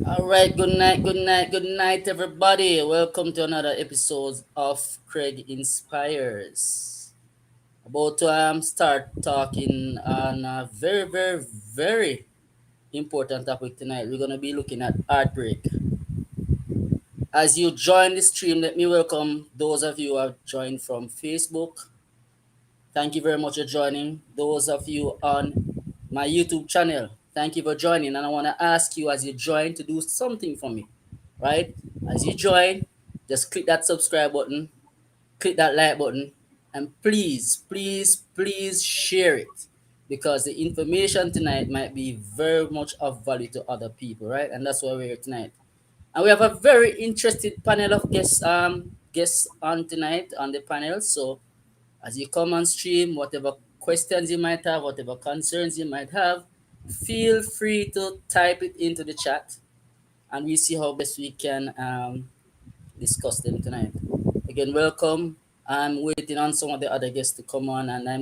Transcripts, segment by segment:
All right, good night, everybody. Welcome to another episode of Craig Inspires. About to start talking on a very important topic tonight. We're gonna be looking at heartbreak. As you join the stream, let me welcome those of you who have joined from Facebook. Thank you very much for joining. Those of you on my YouTube channel, thank you for joining. And I want to ask you as you join to do something for me, right? As you join, just click that subscribe button, click that like button, and please share it because the information tonight might be very much of value to other people, right? And that's why we're here tonight. And we have a very interested panel of guests on tonight on the panel. So as you come on stream, whatever questions you might have, whatever concerns you might have, feel free to type it into the chat and we see how best we can discuss them tonight. Again, welcome. I'm waiting on some of the other guests to come on, and I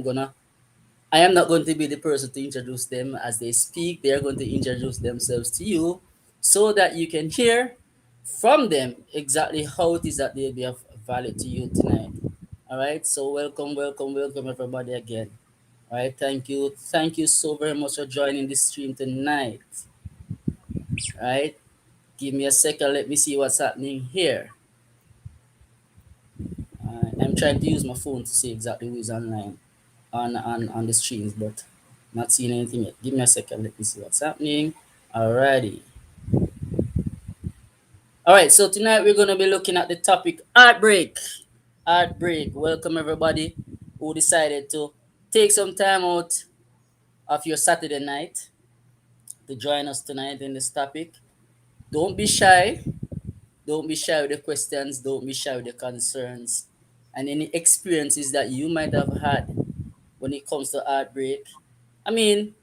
am not going to be the person to introduce them as they speak. They are going to introduce themselves to you so that you can hear from them exactly how it is that they'll be of value to you tonight. All right. So welcome everybody again. All right. Thank you so very much for joining this stream tonight. All right. Give me a second. Let me see what's happening here. I'm trying to use my phone to see exactly who is online on the streams, but not seeing anything yet. Give me a second. Let me see what's happening. Alrighty. All right. So tonight we're gonna be looking at the topic heartbreak. Heartbreak. Welcome everybody who decided to take some time out of your Saturday night to join us tonight in this topic. Don't be shy. Don't be shy with the questions. Don't be shy with the concerns and any experiences that you might have had when it comes to heartbreak. I mean,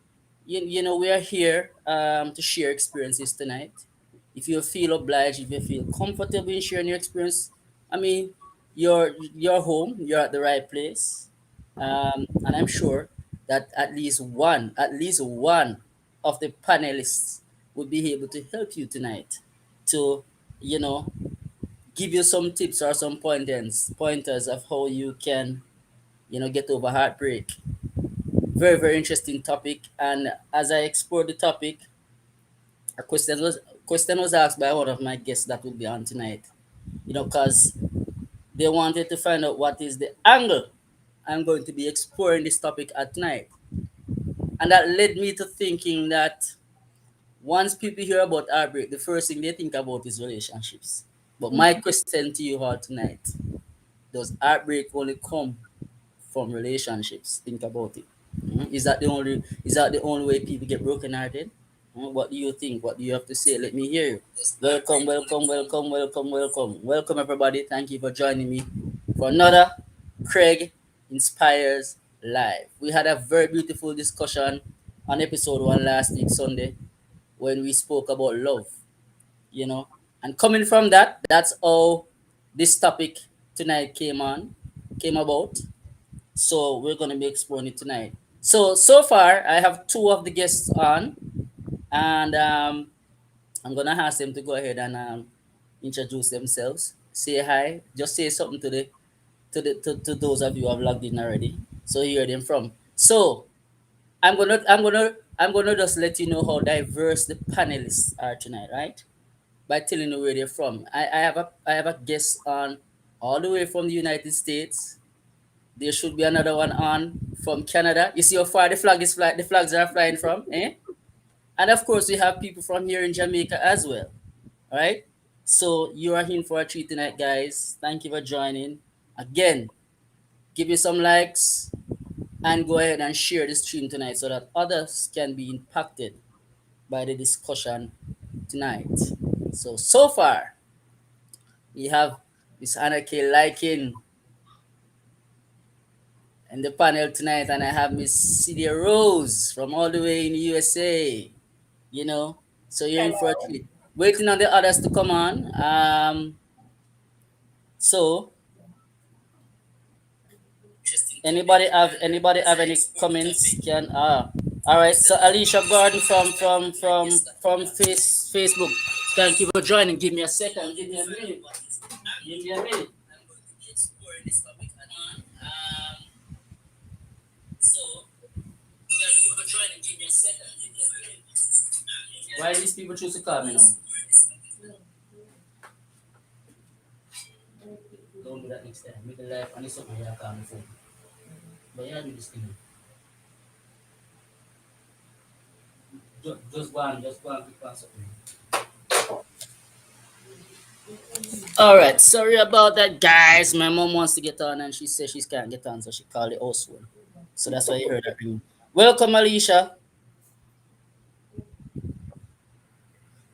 we are here to share experiences tonight. If you feel obliged, if you feel comfortable in sharing your experience, I mean, you're home, you're at the right place, and I'm sure that at least one of the panelists would be able to help you tonight to, you know, give you some tips or some pointers of how you can, get over heartbreak. Very interesting topic. And as I explored the topic, a question was asked by one of my guests that will be on tonight. Because they wanted to find out what is the angle I'm going to be exploring this topic at night, and that led me to thinking that once people hear about heartbreak, the first thing they think about is relationships. But my question to you all tonight: does heartbreak only come from relationships? Think about it. Is that the only way people get broken hearted? What do you think? What do you have to say? Let me hear you. Welcome everybody. Thank you for joining me for another Craig Inspires Live. We had a very beautiful discussion on episode 1 last week Sunday when we spoke about love, you know. And coming from that, that's how this topic tonight came about. So we're gonna be exploring it tonight. So far I have two of the guests on, and I'm gonna ask them to go ahead and introduce themselves. Say hi. Just say something to those of you who have logged in already. So you hear them from. So I'm gonna just let you know how diverse the panelists are tonight, right? By telling you where they're from. I have a guest on all the way from the United States. There should be another one on from Canada. You see how far the flags are flying from, eh? And of course, we have people from here in Jamaica as well. All right. So you are in for a treat tonight, guys. Thank you for joining. Again, give you some likes and go ahead and share the stream tonight so that others can be impacted by the discussion tonight. So far, we have Miss Anarchy Liking in the panel tonight, and I have Miss Celia Rose from all the way in the USA. You know, so you're in for a Hello. treat. Waiting on the others to come on. So anybody have any comments? Can All right, so Alicia Gordon from Facebook. Thank you for joining. Give me a second. Give me a minute. Give me a minute. Why these people choose to call me now? Don't do that next time. Make a life and it's something you call me for. But yeah, do this thing. Just go and click on something. All right, sorry about that, guys. My mom wants to get on, and she says she can't get on, so she called the house phone. So that's why you heard that ring. Welcome, Alicia.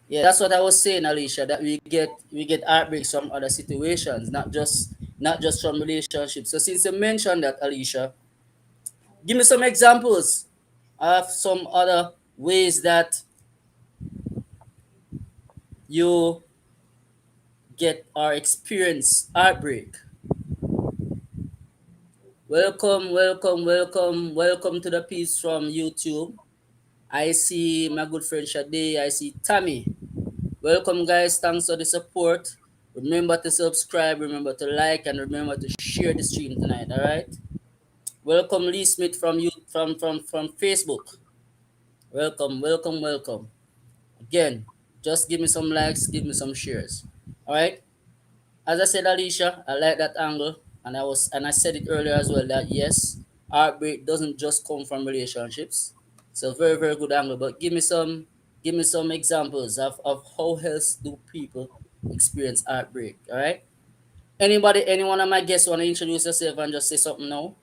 Yeah, that's what I was saying, Alicia. That we get heartbreaks from other situations, not just from relationships. So since you mentioned that, Alicia, give me some examples of some other ways that you get or experience heartbreak. Welcome to the piece from YouTube. I see my good friend Shade. I see Tammy. Welcome, guys. Thanks for the support. Remember to subscribe, remember to like, and remember to share the stream tonight. All right. Welcome, Lee Smith from you from Facebook. Welcome. Again, just give me some likes, give me some shares. All right. As I said, Alicia, I like that angle, and I said it earlier as well that yes, heartbreak doesn't just come from relationships. It's a very good angle. But give me some examples of how else do people experience heartbreak. All right. Anybody, any one of my guests want to introduce yourself and just say something now?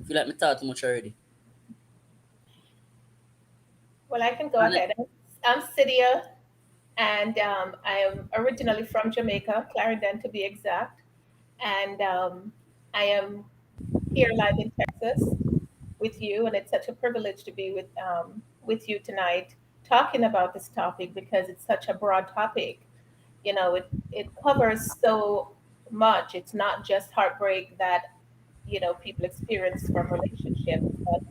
Feel like me talk too much already. Well, I can go And ahead. I'm Cydia, and I am originally from Jamaica, Clarendon to be exact. And I am here live in Texas with you, and it's such a privilege to be with you tonight, talking about this topic because it's such a broad topic. It covers so much. It's not just heartbreak that people experience from relationships, but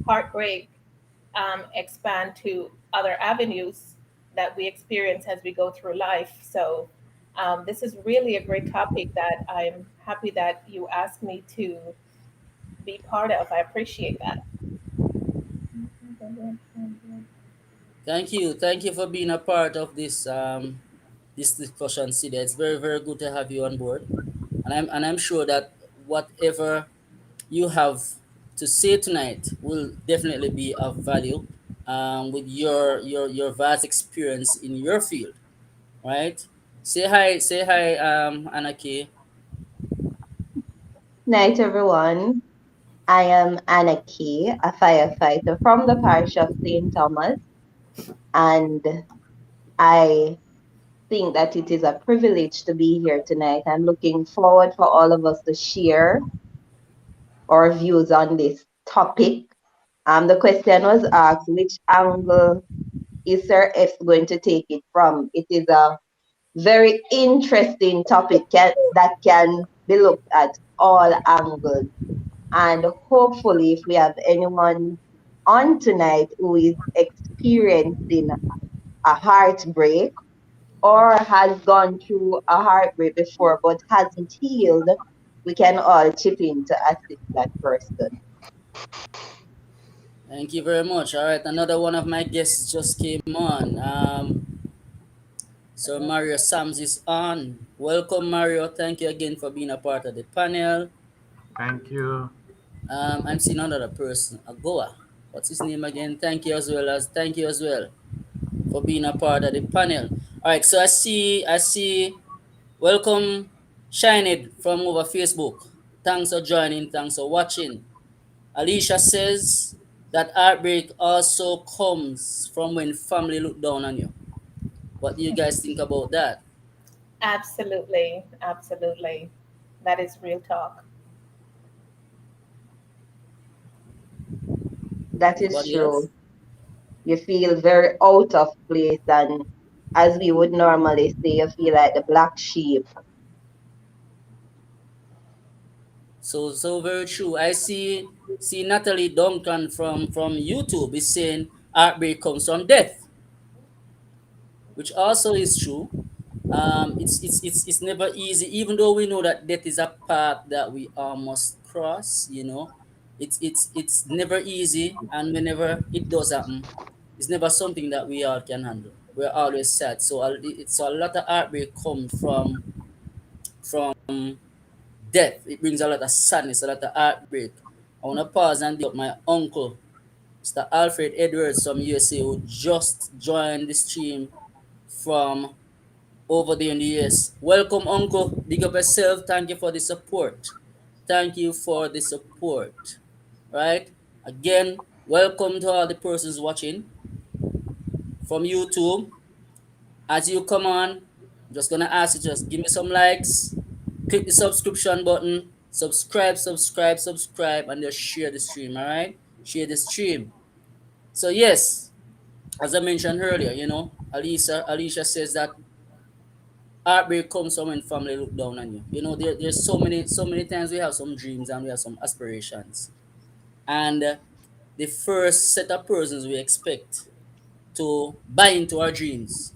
heartbreak expand to other avenues that we experience as we go through life. So, this is really a great topic that I'm happy that you asked me to be part of. I appreciate that. thank you for being a part of this discussion, Celia. It's very good to have you on board, and I'm sure that whatever you have to say tonight will definitely be of value with your vast experience in your field, right? Say hi, Anaki. Night, everyone. I am Anna Key, a firefighter from the parish of St. Thomas, and I think that it is a privilege to be here tonight. I'm looking forward for all of us to share our views on this topic. The question was asked, which angle is Sir F going to take it from? It is a very interesting topic that can be looked at all angles. And hopefully, if we have anyone on tonight who is experiencing a heartbreak or has gone through a heartbreak before but hasn't healed, we can all chip in to assist that person. Thank you very much. All right, another one of my guests just came on. So Mario Sams is on. Welcome, Mario. Thank you again for being a part of the panel. Thank you. I'm seeing another person, Agoa. What's his name again? Thank you as well for being a part of the panel. All right, so I see. Welcome, Shined from over Facebook. Thanks for joining. Thanks for watching. Alicia says that heartbreak also comes from when family look down on you. What do you guys think about that? Absolutely, absolutely. That is real talk. That is Anybody else? true. You feel very out of place, and as we would normally say, you feel like the black sheep. So very true. I see Natalie Duncan from YouTube is saying heartbreak comes from death, which also is true. It's never easy, even though we know that death is a path that we all must cross. It's never easy, and whenever it does happen, it's never something that we all can handle. We're always sad. So a lot of heartbreak comes from death. It brings a lot of sadness, a lot of heartbreak. I want to pause and dig up my uncle, Mr. Alfred Edwards from USA, who just joined the stream from over there in the US. Welcome, Uncle. Big up yourself. Thank you for the support. Thank you for the support. Right? Again, welcome to all the persons watching from YouTube. As you come on, I'm just gonna ask you just give me some likes, click the subscription button, subscribe, and just share the stream. All right? Share the stream. So yes, as I mentioned earlier, Alicia says that heartbreak comes from when family look down on you. There's so many times we have some dreams and we have some aspirations, and the first set of persons we expect to buy into our dreams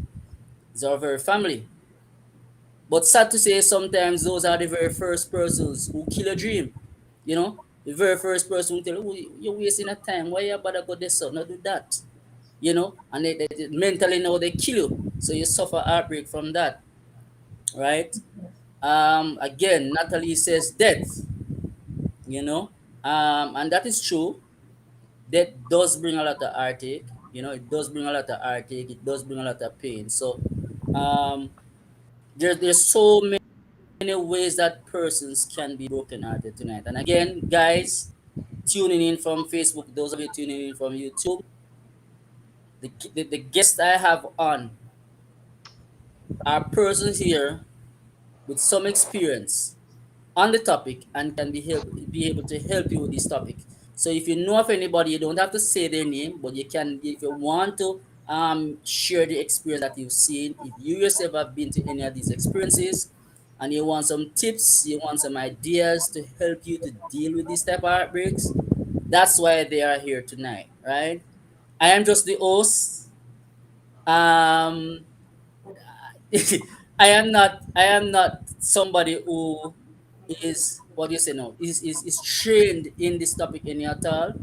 is our very family. But sad to say, sometimes those are the very first persons who kill a dream. The very first person who tell you, "Oh, you're wasting a time. Why you bother go this up? Not do that." And they mentally now they kill you, so you suffer heartbreak from that, right? Again, Natalie says death, you know, and that is true. Death does bring a lot of heartache. It does bring a lot of heartache. It does bring a lot of pain. So, um, there's so many ways that persons can be brokenhearted tonight. And again, guys, tuning in from Facebook, those of you tuning in from YouTube, the guests I have on are persons here with some experience on the topic and can be able to help you with this topic. So if you know of anybody, you don't have to say their name, but you can, if you want to, share the experience that you've seen. If you yourself have been to any of these experiences, and you want some tips, you want some ideas to help you to deal with these type of heartbreaks, that's why they are here tonight, right? I am just the host. Um, I am not somebody who is what do you say now is trained in this topic any at all.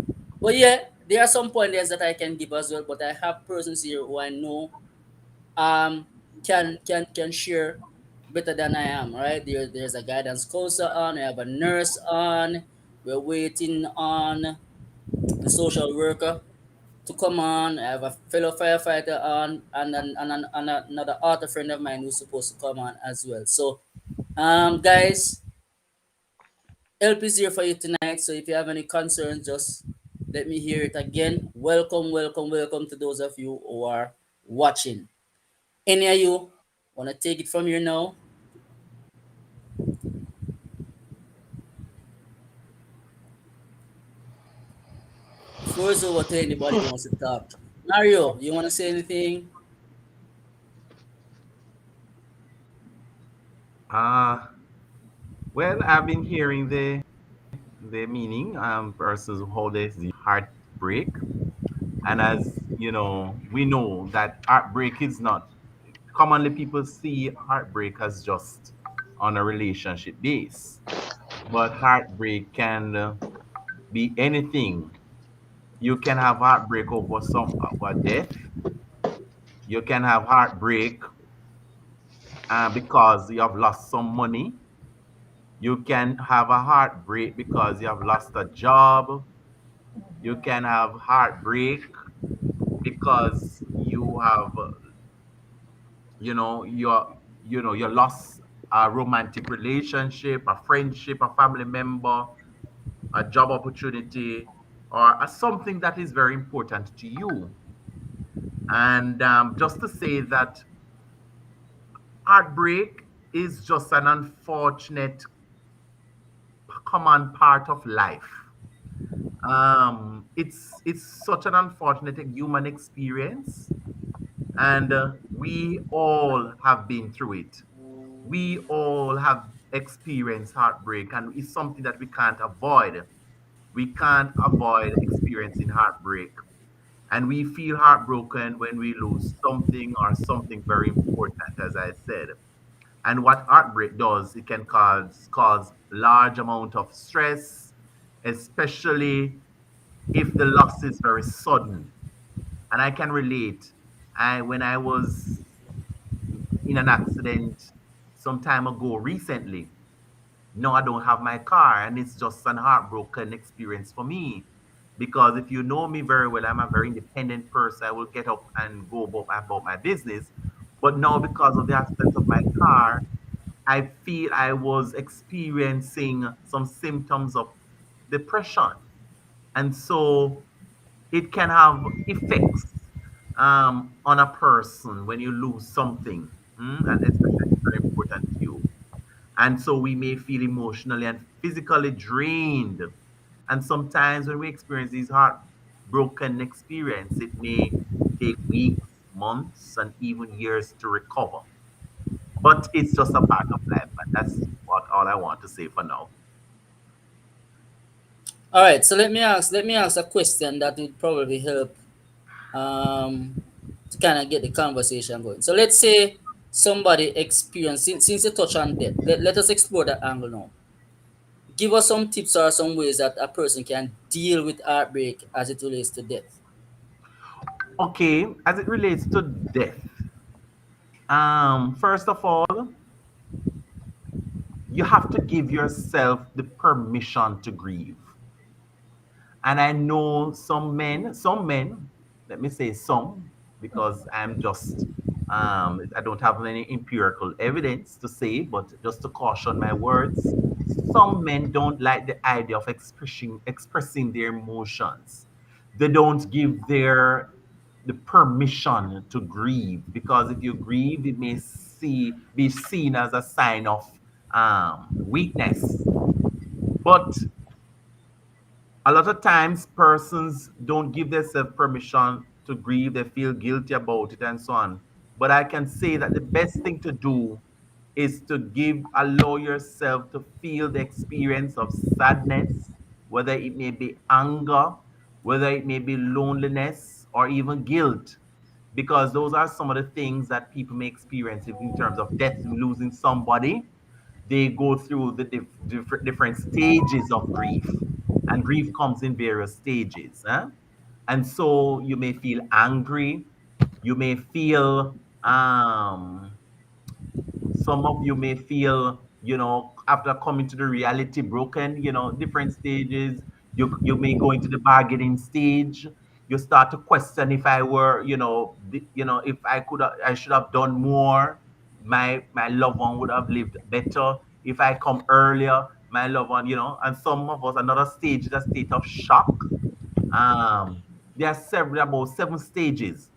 But yeah, there are some pointers that I can give as well. But I have persons here who I know can share better than I am. Right there's a guidance counselor on. I have a nurse on. We're waiting on the social worker to come on. I have a fellow firefighter on, and another author friend of mine who's supposed to come on as well. So, guys, help is here for you tonight. So if you have any concerns, just let me hear it again. Welcome to those of you who are watching. Any of you want to take it from here now? The floor is over to anybody who wants to talk. Mario, you want to say anything? Uh, well, I've been hearing the meaning versus how they see heartbreak, and as you know, we know that heartbreak is not commonly people see heartbreak as just on a relationship base, but heartbreak can be anything. You can have heartbreak over death. You can have heartbreak because you have lost some money. You can have a heartbreak because you have lost a job. You can have heartbreak because you have, you lost a romantic relationship, a friendship, a family member, a job opportunity, or something that is very important to you. And just to say that heartbreak is just an unfortunate common part of life. It's such an unfortunate human experience, and we all have been through it. We all have experience heartbreak, and it's something that we can't avoid. We can't avoid experiencing heartbreak. And we feel heartbroken when we lose something or something very important, as I said. And what heartbreak does, it can cause large amount of stress, especially if the loss is very sudden. And I can relate. When I was in an accident some time ago recently, no, I don't have my car, and it's just an heartbroken experience for me. Because if you know me very well, I'm a very independent person. I will get up and go about my business. But now, because of the absence of my car, I feel I was experiencing some symptoms of depression. And so it can have effects on a person when you lose something, and especially if it's very important to you. And so we may feel emotionally and physically drained. And sometimes when we experience these heartbroken experience, it may take weeks, months, and even years to recover. But it's just a part of life, and that's what all I want to say for now. All right, so let me ask a question that would probably help um to kind of get the conversation going. So let's say somebody experienced, since you touch on death, let us explore that angle now. Give us some tips or some ways that a person can deal with heartbreak as it relates to death. Okay, as it relates to death, first of all, you have to give yourself the permission to grieve. And I know some men, let me say some, because I don't have any empirical evidence to say, but just to caution my words, some men don't like the idea of expressing their emotions. They don't give the permission to grieve, because if you grieve, it may be seen as a sign of weakness. But a lot of times persons don't give themselves permission to grieve. They feel guilty about it and so on. But I can say that the best thing to do is to allow yourself to feel the experience of sadness, whether it may be anger, whether it may be loneliness, or even guilt, because those are some of the things that people may experience in terms of death, losing somebody. They go through the different stages of grief, and grief comes in various stages. And so you may feel angry, you may feel some of you may feel, after coming to the reality, broken, different stages. You may go into the bargaining stage. You start to question, if I were, if I should have done more. My loved one would have lived better if I come earlier. My loved one, and some of us, another stage is a state of shock. um, there are about 7 stages.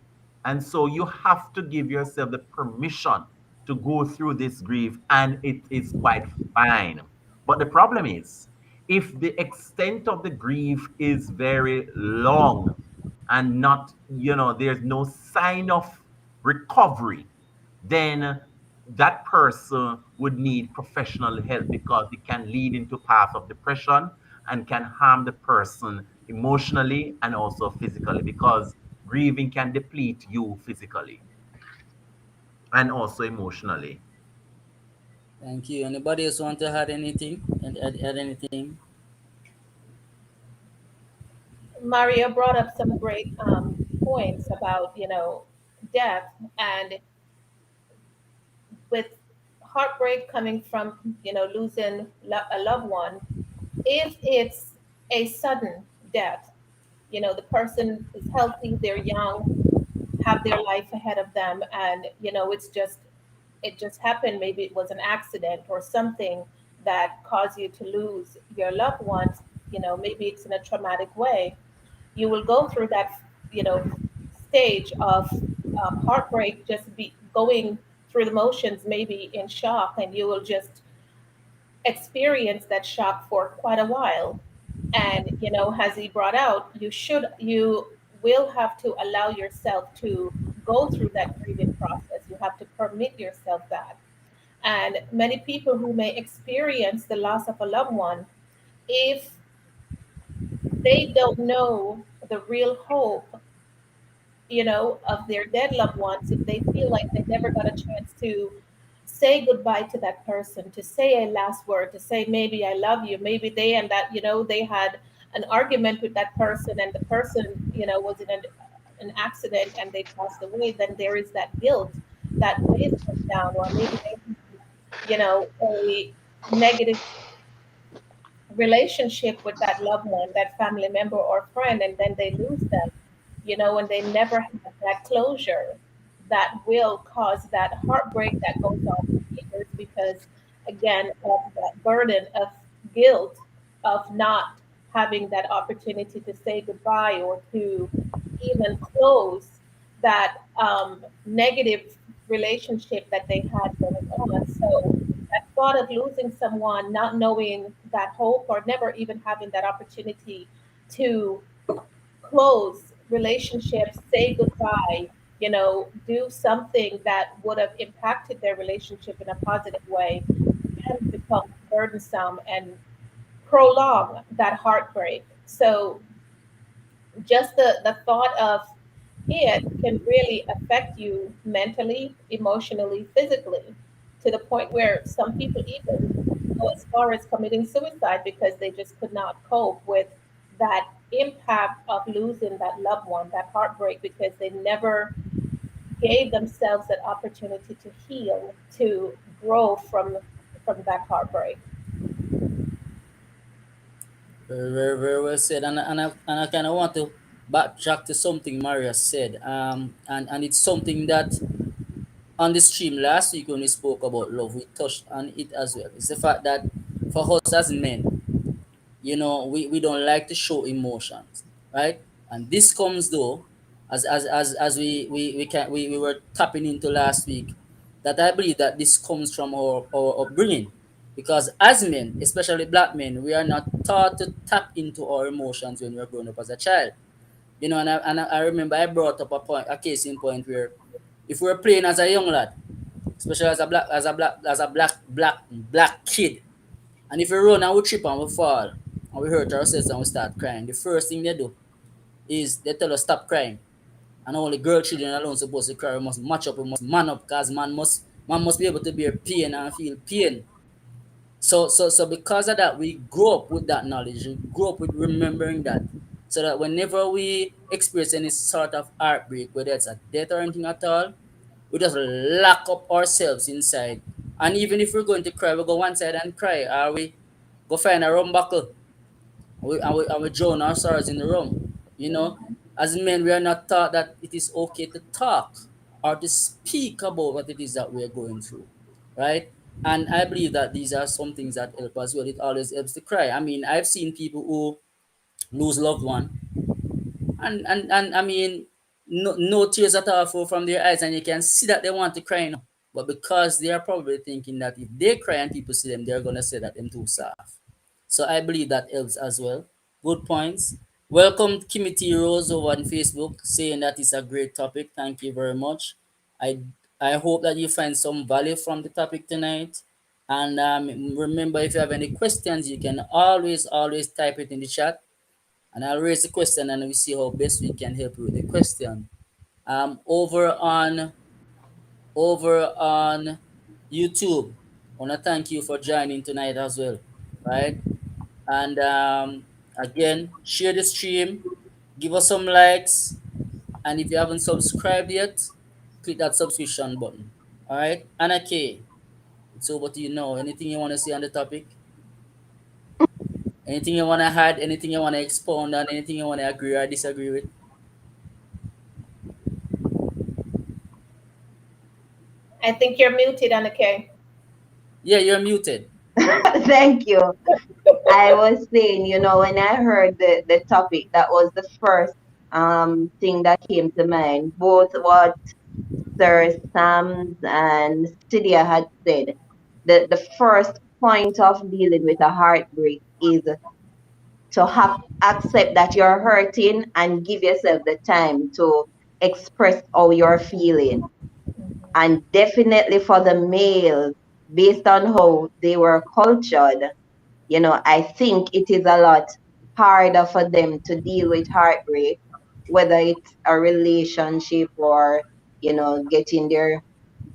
And so you have to give yourself the permission to go through this grief, and it is quite fine. But the problem is, if the extent of the grief is very long and not, there's no sign of recovery, then that person would need professional help, because it can lead into path of depression and can harm the person emotionally and also physically, because grieving can deplete you physically and also emotionally. Thank you. Anybody else want to add anything? And add anything? Maria brought up some great points about, death, and with heartbreak coming from, losing a loved one. If it's a sudden death, the person is healthy, they're young, have their life ahead of them, and it just happened. Maybe it was an accident or something that caused you to lose your loved ones. Maybe it's in a traumatic way. You will go through that, you know, stage of heartbreak, just be going through the motions, maybe in shock, and you will just experience that shock for quite a while. And as he brought out, you will have to allow yourself to go through that grieving process. You have to permit yourself that. And many people who may experience the loss of a loved one, if they don't know the real hope, of their dead loved ones, if they feel like they never got a chance to say goodbye to that person, to say a last word, to say maybe I love you, maybe they and that, they had an argument with that person and the person, was in an accident and they passed away, then there is that guilt that weighs them down, or maybe they have, a negative relationship with that loved one, that family member or friend, and then they lose them, and they never have that closure, that will cause that heartbreak that goes on for years because, again, of that burden of guilt of not having that opportunity to say goodbye or to even close that negative relationship that they had going on. So that thought of losing someone, not knowing that hope, or never even having that opportunity to close relationships, say goodbye, do something that would have impacted their relationship in a positive way, can become burdensome and prolong that heartbreak. So just the thought of it can really affect you mentally, emotionally, physically, to the point where some people even go as far as committing suicide because they just could not cope with that impact of losing that loved one, that heartbreak, because they never gave themselves that opportunity to heal, to grow from that heartbreak. Very, very, very well said. And I kind of want to backtrack to something Maria said. And it's something that on the stream last week when we spoke about love, we touched on it as well. It's the fact that for us as men, we don't like to show emotions, right? And this comes though, as we were tapping into last week, that I believe that this comes from our upbringing. Because as men, especially black men, we are not taught to tap into our emotions when we're growing up as a child. And I remember I brought up a case in point where if we're playing as a young lad, especially as a black kid, and if we run and we trip and we fall and we hurt ourselves and we start crying, the first thing they do is they tell us stop crying. And only girl children alone supposed to cry. We must match up, we must man up, because man must be able to bear pain and feel pain. So because of that, we grow up with that knowledge. We grow up with remembering that. So that whenever we experience any sort of heartbreak, whether it's a death or anything at all, we just lock up ourselves inside. And even if we're going to cry, we go one side and cry, or we go find a rum buckle, and we drown our sorrows in the rum. As men, we are not taught that it is okay to talk or to speak about what it is that we are going through, right? And I believe that these are some things that help as well. It always helps to cry. I mean, I've seen people who lose loved one, and I mean, no tears at all flow from their eyes, and you can see that they want to cry now. But because they are probably thinking that if they cry and people see them, they're gonna say that them too soft. So I believe that helps as well. Good points. Welcome Kimmy T Rose over on Facebook saying that it's a great topic. Thank you very much. I I hope that you find some value from the topic tonight. And remember, if you have any questions, you can always type it in the chat, and I'll raise the question and we see how best we can help you with the question. Um, over on over on YouTube, I wanna thank you for joining tonight as well, right? And again, share the stream, give us some likes, and if you haven't subscribed yet, click that subscription button. All right, Anna K, it's over to you now. Anything you want to say on the topic? Anything you want to add? Anything you want to expound on? Anything you want to agree or disagree with? I think you're muted, Anake. Yeah, you're muted. Thank you. I was saying, when I heard the topic, that was the first thing that came to mind. Both what Sir Sams and Celia had said. The first point of dealing with a heartbreak is to have accept that you're hurting and give yourself the time to express how you're feeling. And definitely for the males, based on how they were cultured, I think it is a lot harder for them to deal with heartbreak, whether it's a relationship or, getting their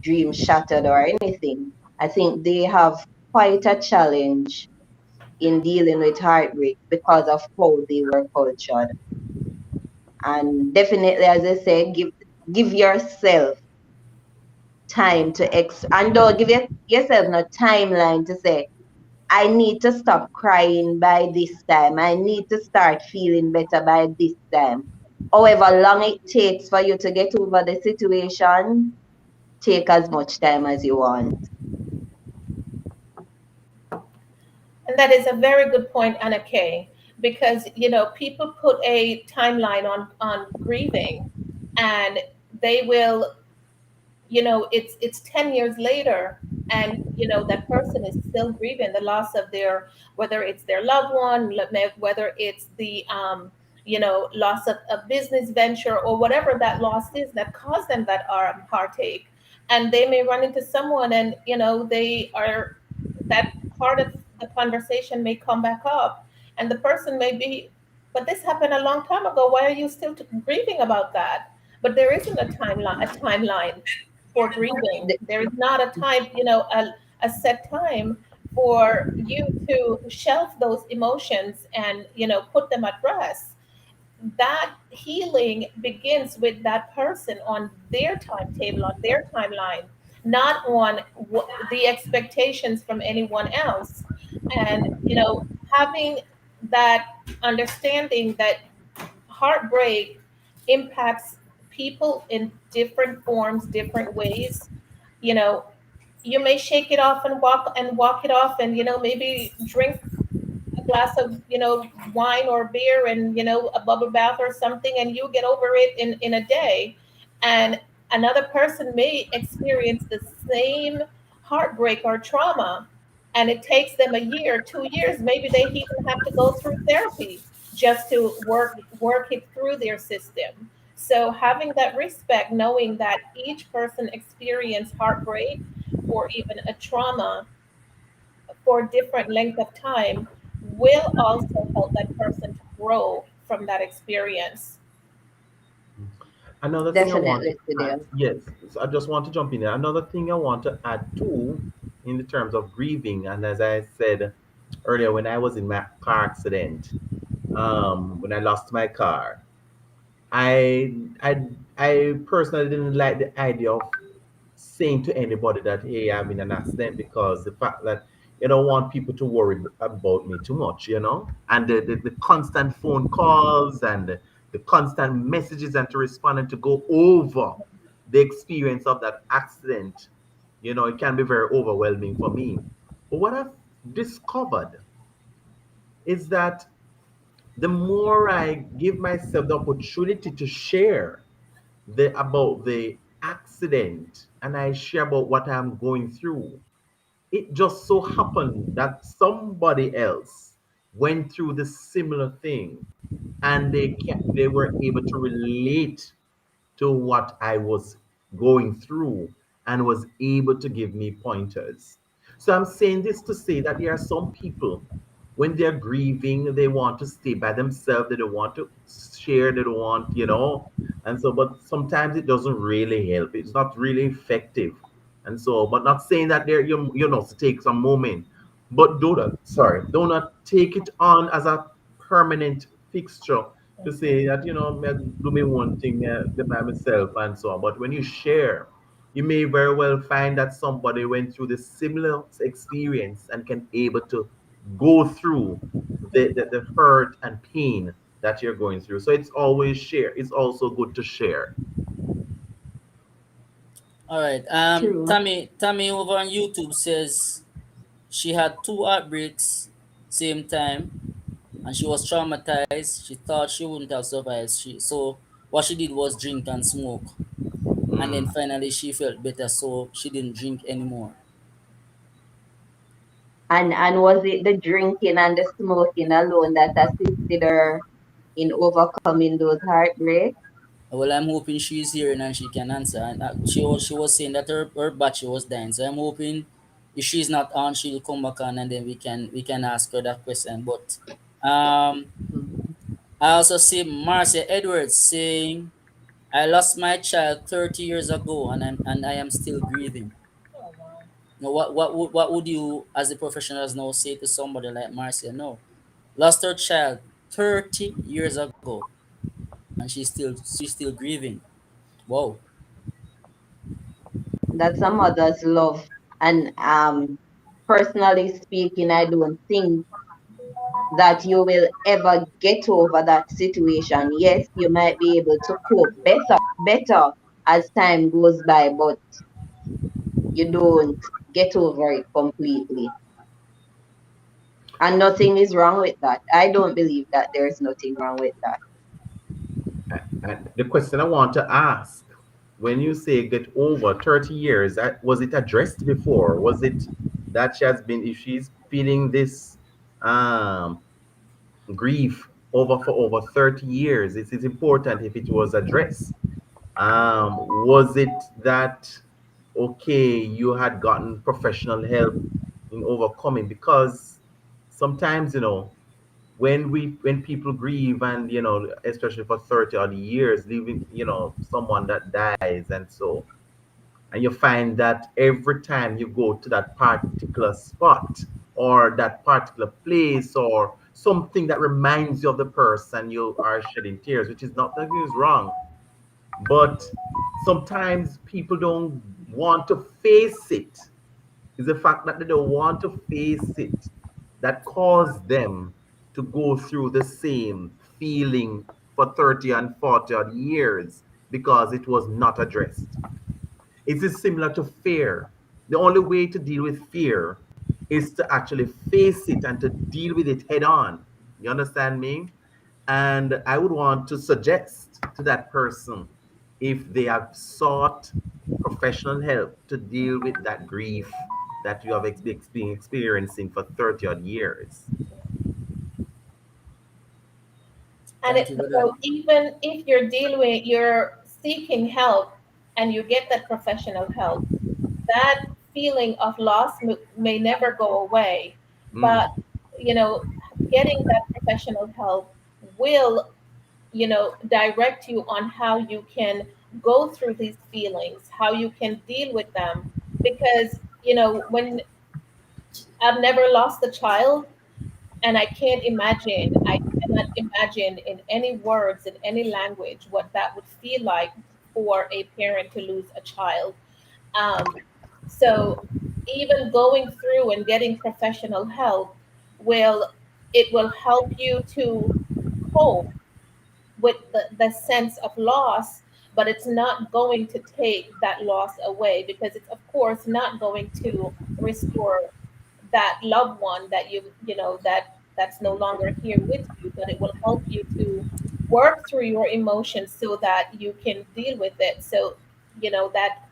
dreams shattered or anything. I think they have quite a challenge in dealing with heartbreak because of how they were cultured. And definitely, as I said, give yourself time to and don't give yourself no timeline to say, I need to stop crying by this time. I need to start feeling better by this time. However long it takes for you to get over the situation, take as much time as you want. And that is a very good point, Anna Kay, because people put a timeline on grieving, and they will, it's 10 years later, and that person is still grieving the loss of their, whether it's their loved one, whether it's the loss of a business venture, or whatever that loss is that caused them that heartache. And they may run into someone, and they are, that part of the conversation may come back up, and the person may be, but this happened a long time ago, why are you still grieving about that? But there isn't a timeline for grieving. The- There is not a time, a set time for you to shelf those emotions and, put them at rest. That healing begins with that person on their timetable, on their timeline, not on the expectations from anyone else. And, having that understanding that heartbreak impacts people in different forms, different ways. You know, you may shake it off and walk it off, and maybe drink a glass of wine or beer, and a bubble bath or something, and you get over it in a day. And another person may experience the same heartbreak or trauma, and it takes them a year, 2 years, maybe they even have to go through therapy just to work it through their system. So having that respect, knowing that each person experienced heartbreak or even a trauma for a different length of time, will also help that person to grow from that experience. Another thing I want Definitely, to add, Fidel. yes, so I just want to jump in there. Another thing I want to add too, in the terms of grieving, and as I said earlier, when I was in my car accident, when I lost my car, I I I personally didn't like the idea of saying to anybody that, hey, I'm in an accident, because the fact that you don't want people to worry about me too much, and the constant phone calls and the constant messages and to respond and to go over the experience of that accident, it can be very overwhelming for me. But what I've discovered is that the more I give myself the opportunity to share about the accident, and I share about what I'm going through, it just so happened that somebody else went through the similar thing, and they were able to relate to what I was going through and was able to give me pointers. So I'm saying this to say that there are some people, when they're grieving, they want to stay by themselves, they don't want to share, they don't want, and so, but sometimes it doesn't really help. It's not really effective. And so, but not saying that there, to take some moment, but do not take it on as a permanent fixture to say that me do me one thing by myself and so on. But when you share, you may very well find that somebody went through the similar experience and can able to go through the hurt and pain that you're going through. So it's always share. It's also good to share. All right. True. Tammy over on YouTube says she had two heartbreaks same time, and she was traumatized. She thought she wouldn't have survived. So what she did was drink and smoke, and then Mm. finally she felt better, so she didn't drink anymore. And was it the drinking and the smoking alone that assisted her in overcoming those heartbreaks? Well, I'm hoping she's here and she can answer. And she was saying that her battery was dying, so I'm hoping if she's not on, she'll come back on, and then we can ask her that question. But um, Mhm. I also see Marcia Edwards saying, "I lost my child 30 years ago, and I am still grieving." Oh wow. Now, what would you, as the professionals now, say to somebody like Marcia? No, lost her child 30 years ago, and she's still grieving. Wow. That's a mother's love. And personally speaking, I don't think that you will ever get over that situation. Yes, you might be able to cope better as time goes by, but you don't get over it completely. And nothing is wrong with that. I don't believe that there's nothing wrong with that. And the question I want to ask, when you say get over 30 years, was it addressed before? Was it that she has been, if she's feeling this um, grief for over 30 years, it is important if it was addressed. Was it that, okay, you had gotten professional help in overcoming? Because sometimes, when people grieve, and especially for 30 odd years, leaving someone that dies, and you find that every time you go to that particular spot or that particular place or something that reminds you of the person, you are shedding tears, which is not, nothing is wrong, but sometimes people don't want to face it. It's the fact that they don't want to face it that caused them to go through the same feeling for 30 and 40 odd years because it was not addressed. It is similar to fear. The only way to deal with fear is to actually face it and to deal with it head on. You understand me? And I would want to suggest to that person, if they have sought professional help to deal with that grief that you have been experiencing for 30 odd years. And Thank you for that. so even if you're seeking help and you get that professional help, that feeling of loss may never go away. But, Mm, you know, getting that professional help will, direct you on how you can go through these feelings, how you can deal with them. Because, when I've never lost a child, and I cannot imagine in any words, in any language, what that would feel like for a parent to lose a child. Um, so even going through and getting professional help will it will help you to cope with the sense of loss, but it's not going to take that loss away, because it's of course not going to restore that loved one that that's no longer here with you, but it will help you to work through your emotions so that you can deal with it. So that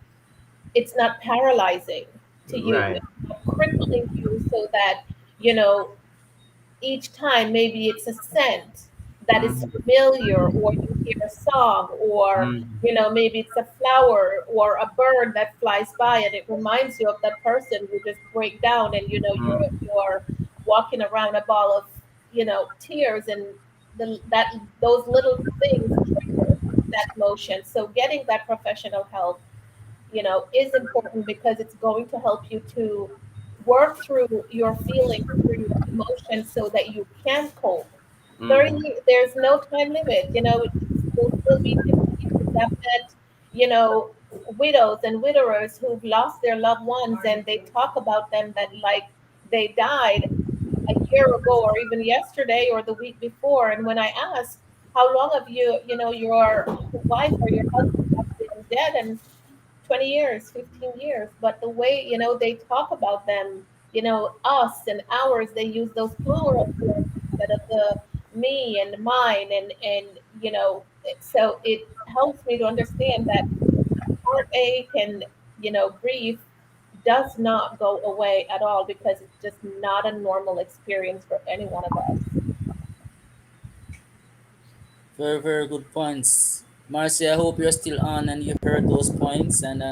it's not paralyzing to you, right. it's not crippling you, so that you know each time maybe it's a scent that is Mm, familiar, or you hear a song, or mm, maybe it's a flower or a bird that flies by and it reminds you of that person. You just break down, and mm, you're walking around a ball of tears, and that those little things trigger that emotion. So getting that professional help is important, because it's going to help you to work through your feelings, through your emotions, so that you can cope. mm, There's no time limit. There'll still be people that met, you know, widows and widowers who've lost their loved ones, and they talk about them that like they died a year ago, or even yesterday, or the week before. And when I ask, how long have your wife or your husband has been dead? And 20 years, 15 years. But the way, they talk about them, us and ours, they use those plural forms instead of the me and mine. So it helps me to understand that heartache and, grief does not go away at all, because it's just not a normal experience for any one of us. Very, very good points. Marcy, I hope you're still on and you heard those points. And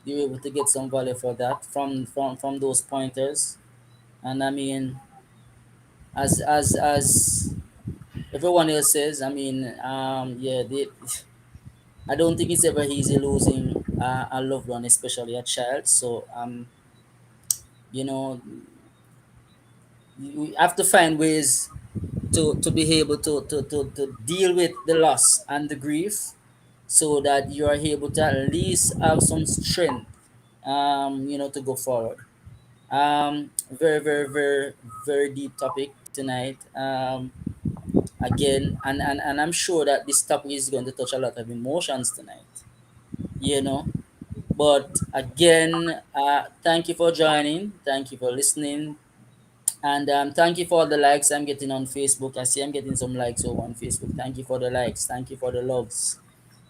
you're able to get some value for that from those pointers. And I mean, as everyone else says, I mean, yeah, I don't think it's ever easy losing a loved one, especially a child. So you know, you have to find ways to be able to deal with the loss and the grief, so that you are able to at least have some strength, to go forward. Very, very, very, very deep topic tonight. Again, and I'm sure that this topic is going to touch a lot of emotions tonight. You know, but again, thank you for joining. Thank you for listening. And thank you for the likes I'm getting on Facebook. I see I'm getting some likes over on Facebook. Thank you for the likes. Thank you for the loves.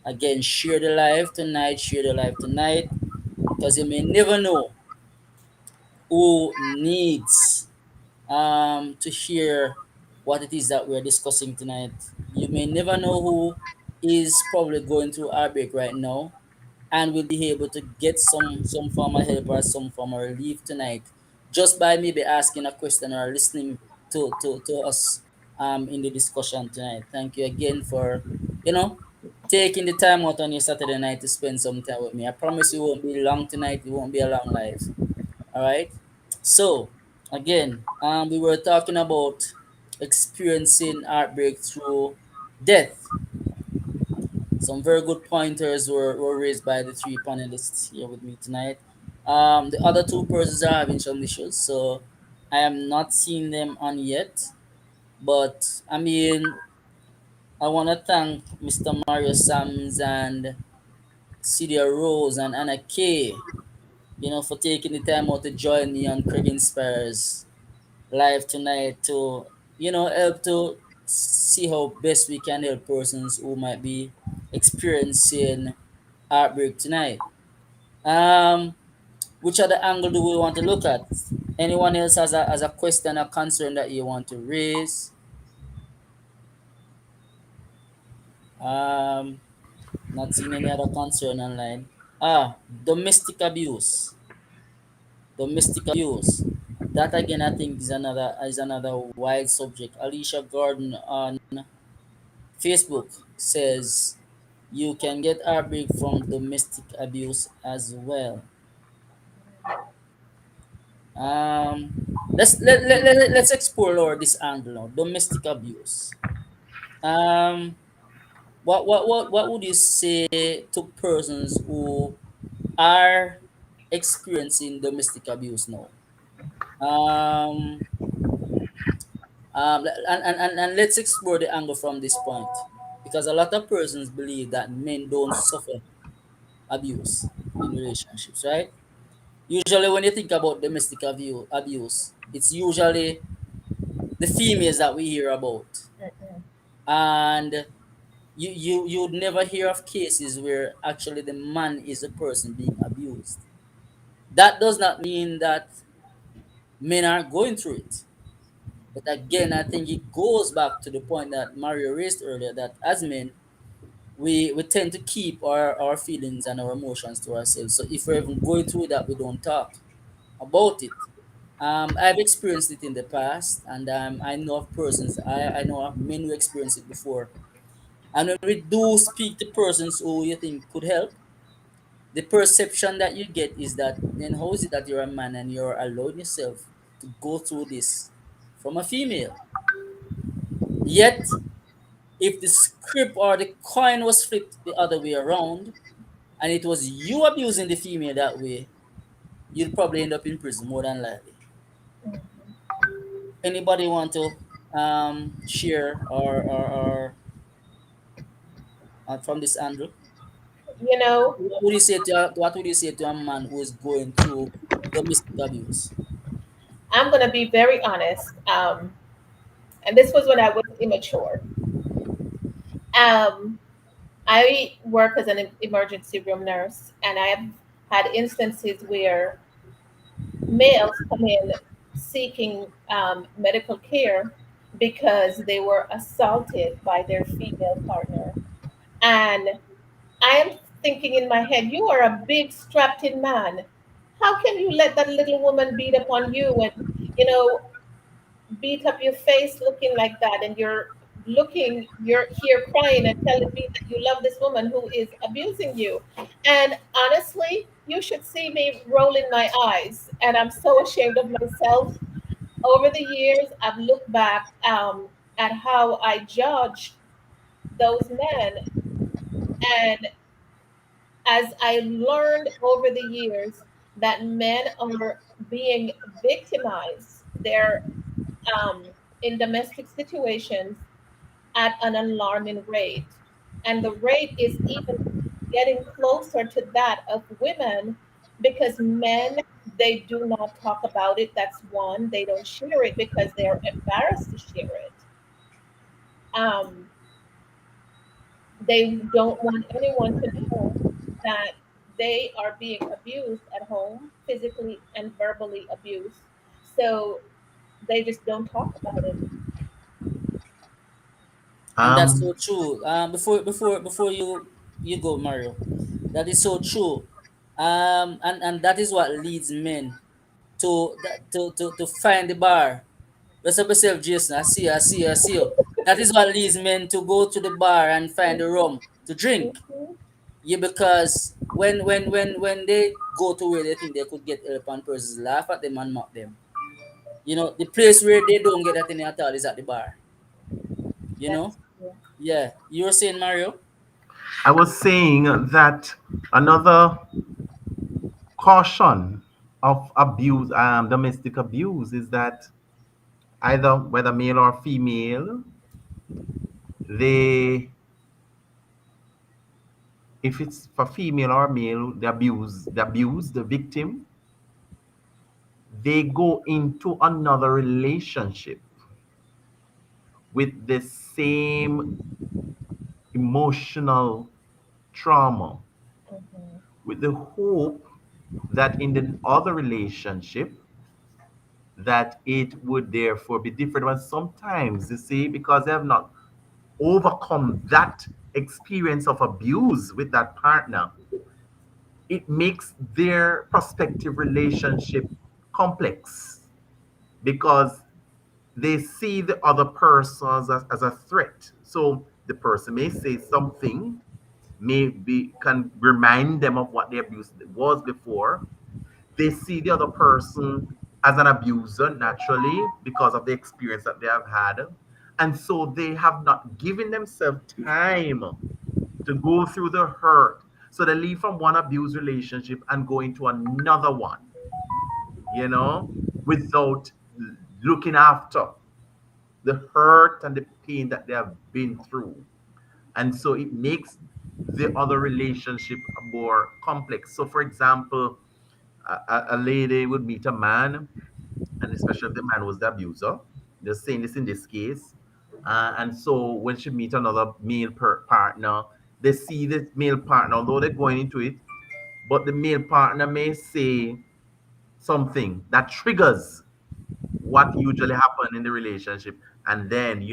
Again, share the live tonight. Share the live tonight, because you may never know who needs to hear what it is that we're discussing tonight. You may never know who is probably going through heartbreak right now, and will be able to get some form of help or some form of relief tonight, just by maybe asking a question or listening to us in the discussion tonight. Thank you again for you know taking the time out on your Saturday night to spend some time with me. I promise you won't be long tonight. It won't be a long live. All right. So again, we were talking about experiencing heartbreak through death. Some very good pointers were raised by the three panelists here with me tonight. The other two persons are having some issues, so I am not seeing them on yet. But I mean, I want to thank Mr. Mario Sams and Celia Rose and Anna K, for taking the time out to join me on Craig Inspires live tonight to, help to see how best we can help persons who might be experiencing heartbreak tonight. Um, which other angle do we want to look at? Anyone else has a question or concern that you want to raise? Um, Not seeing any other concern online. Domestic abuse. Domestic abuse. That again, I think is another wide subject. Alicia Gordon on Facebook says you can get heartbreak from domestic abuse as well. Um, let's explore Lord this angle now. Domestic abuse. Um, what would you say to persons who are experiencing domestic abuse now? Um, and let's explore the angle from this point, because a lot of persons believe that men don't suffer abuse in relationships, right? Usually, when you think about domestic abuse, it's usually the females that we hear about, and you'd never hear of cases where actually the man is the person being abused. That does not mean that men are going through it, but again, I think it goes back to the point that Mario raised earlier, that as men, we tend to keep our feelings and our emotions to ourselves. So if we're even going through that, we don't talk about it. I've experienced it in the past, and I know of persons, I know of men who experienced it before. And when we do speak to persons who you think could help, the perception that you get is that, then how is it that you're a man and you're allowing yourself to go through this from a female? Yet, if the script or the coin was flipped the other way around, and it was you abusing the female that way, you'll probably end up in prison more than likely. Anybody want to share or from this angle? You know, What would you say to a man who is going through domestic abuse? I'm going to be very honest. And this was when I was immature. Um, I work as an emergency room nurse, and I have had instances where males come in seeking medical care because they were assaulted by their female partner. And I am thinking in my head, you are a big strapped in man. How can you let that little woman beat upon you and, you know, beat up your face looking like that, and you're here crying and telling me that you love this woman who is abusing you? And honestly, you should see me rolling my eyes, and I'm so ashamed of myself. Over the years, I've looked back at how I judged those men, and as I learned over the years that men are being victimized, they're in domestic situations at an alarming rate. And the rate is even getting closer to that of women, because men, they do not talk about it. That's one. They don't share it because they're embarrassed to share it. Um, they don't want anyone to know that they are being abused at home, physically and verbally abused. So they just don't talk about it. And that's so Um, true. Before you go, Mario, that is so true. And that is what leads men to find the bar. What's up yourself, Jason? I see you. That is what leads men to go to the bar and find the rum to drink. Mhm. Yeah, because when they go to where they think they could get help and persons laugh at them and mock them. You know, the place where they don't get that thing at all is at the bar. You know? That's true. Yeah. You were saying, Mario? I was saying that another caution of abuse, domestic abuse, is that either whether male or female, they, if it's for female or male, the victim, they go into another relationship with the same emotional trauma, Mhm. with the hope that in the other relationship that it would therefore be different. But sometimes, you see, because they have not overcome that experience of abuse with that partner, it makes their prospective relationship complex because they see the other person as a threat. So the person may say something, maybe can remind them of what the abuse was before. They see the other person as an abuser naturally because of the experience that they have had. And so they have not given themselves time to go through the hurt. So they leave from one abuse relationship and go into another one, you know, without looking after the hurt and the pain that they have been through. And so it makes the other relationship more complex. So, for example, a lady would meet a man, and especially if the man was the abuser, just saying this in this case. And so when she meet another male partner, they see the male partner, although they're going into it, but the male partner may say something that triggers what usually happen in the relationship, and then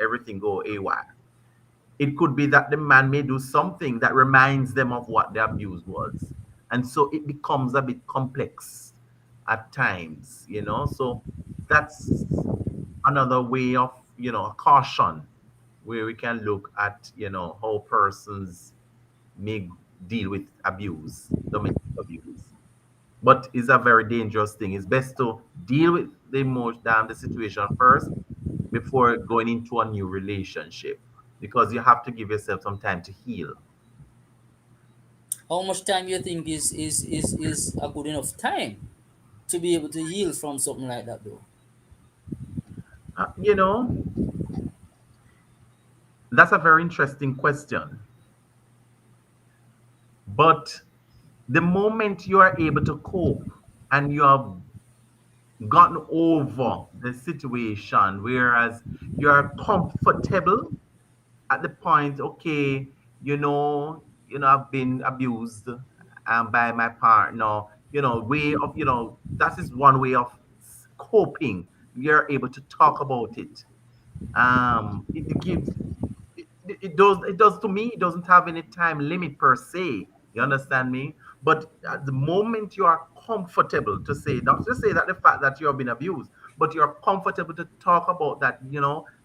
everything go AWOL. It could be that the man may do something that reminds them of what the abuse was. And so it becomes a bit complex at times. So that's another way of, a caution where we can look at, how persons may deal with abuse, domestic abuse. But it's a very dangerous thing. It's best to deal with the emotion, the situation first before going into a new relationship because you have to give yourself some time to heal. How much time you think is a good enough time to be able to heal from something like that though? Uh, you know, that's a very interesting question. But the moment you are able to cope and you have gotten over the situation, whereas you are comfortable at the point, okay, I've been abused by my partner, way of, that is one way of coping. You're able to talk about it. It gives it does to me. It doesn't have any time limit per se. You understand me? But at the moment you are comfortable to say, not just say that the fact that you have been abused, but you're comfortable to talk about that.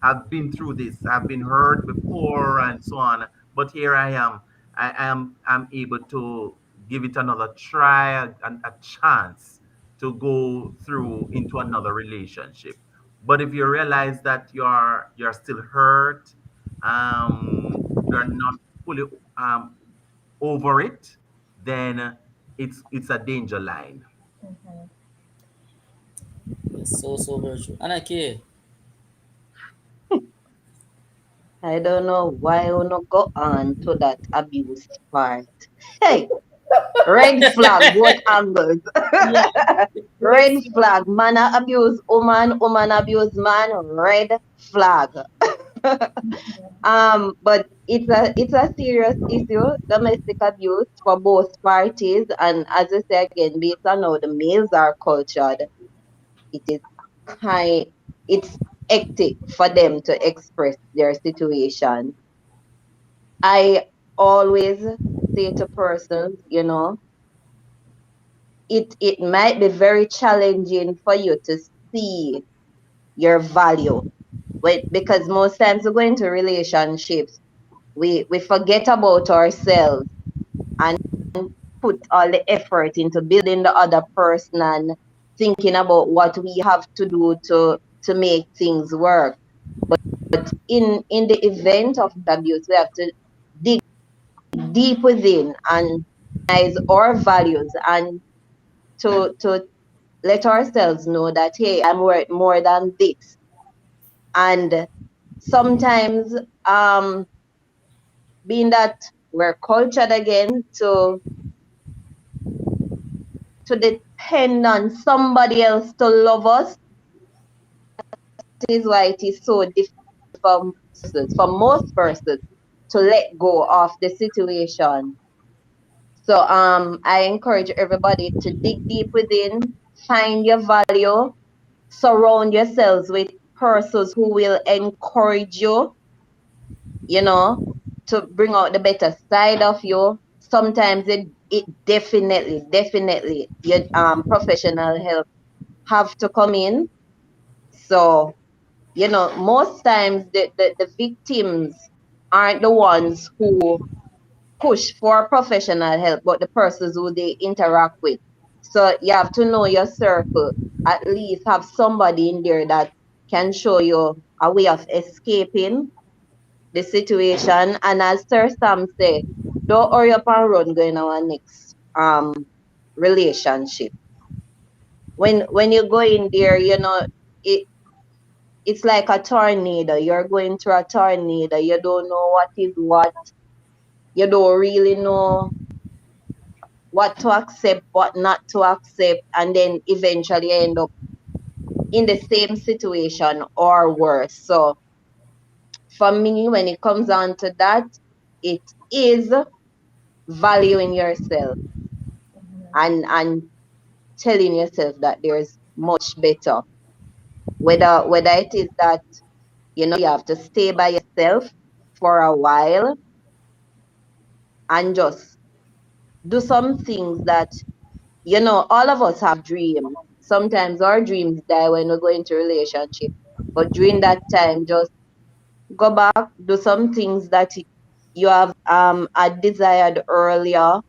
I've been through this. I've been hurt before and so on. But here I am. I'm able to give it another try, a chance to go through into another relationship. But if you realize that you're still hurt, you're not fully over it, then it's a danger line. Mhm. Yes, so so very true. Anaki, I don't know why you not go on to that abuse part. Hey, red flag, both angles. Yeah, Red listen. flag. Man a abuse woman, woman abuse man, red flag. But it's a serious issue, domestic abuse for both parties. And as I say again, based on how the males are cultured, it is kind it's hectic for them to express their situation. I always say to persons, it might be very challenging for you to see your value. Because most times we go into relationships, we forget about ourselves and put all the effort into building the other person and thinking about what we have to do to make things work. But in the event of abuse, we have to dig deep within and recognize our values and to let ourselves know that hey, I'm worth more than this. And sometimes being that we're cultured again to depend on somebody else to love us, is why it is so difficult for most persons to let go of the situation. So I encourage everybody to dig deep within, find your value, surround yourselves with persons who will encourage you, you know, to bring out the better side of you. Sometimes it definitely your professional help have to come in. So, most times the victims aren't the ones who push for professional help, but the persons who they interact with. So you have to know your circle. At least have somebody in there that can show you a way of escaping the situation. And as Sir Sam said, don't hurry up and run going our next relationship. When you go in there, it it's like a tornado. You're going through a tornado. You don't know what is what. You don't really know what to accept, what not to accept, and then eventually you end up in the same situation or worse. So for me, when it comes down to that, it is valuing yourself and telling yourself that there's much better. Whether it is that you have to stay by yourself for a while and just do some things that all of us have dreams. Sometimes our dreams die when we go into relationship. But during that time, just go back, do some things that you have had desired earlier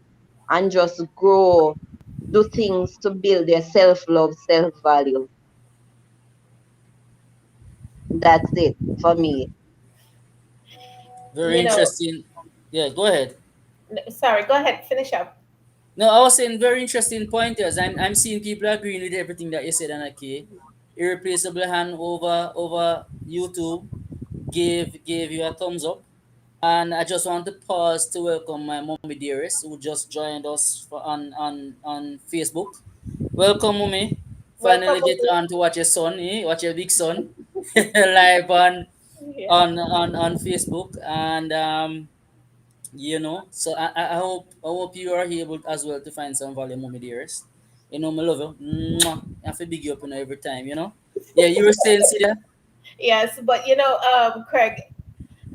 and just grow. Do things to build your self love, self value. That's it for me. very You know, interesting. Yeah, go ahead. sorry, go ahead, finish up. No, I was saying very interesting pointers. I'm seeing people agreeing with everything that you said, Anaki. Irreplaceable hand over YouTube gave you a thumbs up. And I just want to pause to welcome my mommy dearest who just joined us on Facebook. Welcome, mommy. Welcome, Finally get Bobby. on to watch your son, watch your big son live Yeah. on Facebook. And so I hope you are able as well to find some value, mommy dearest. Me love you. Mwah. I have to big you up, every time. Yeah, you were saying, Celia? Yes, but Craig,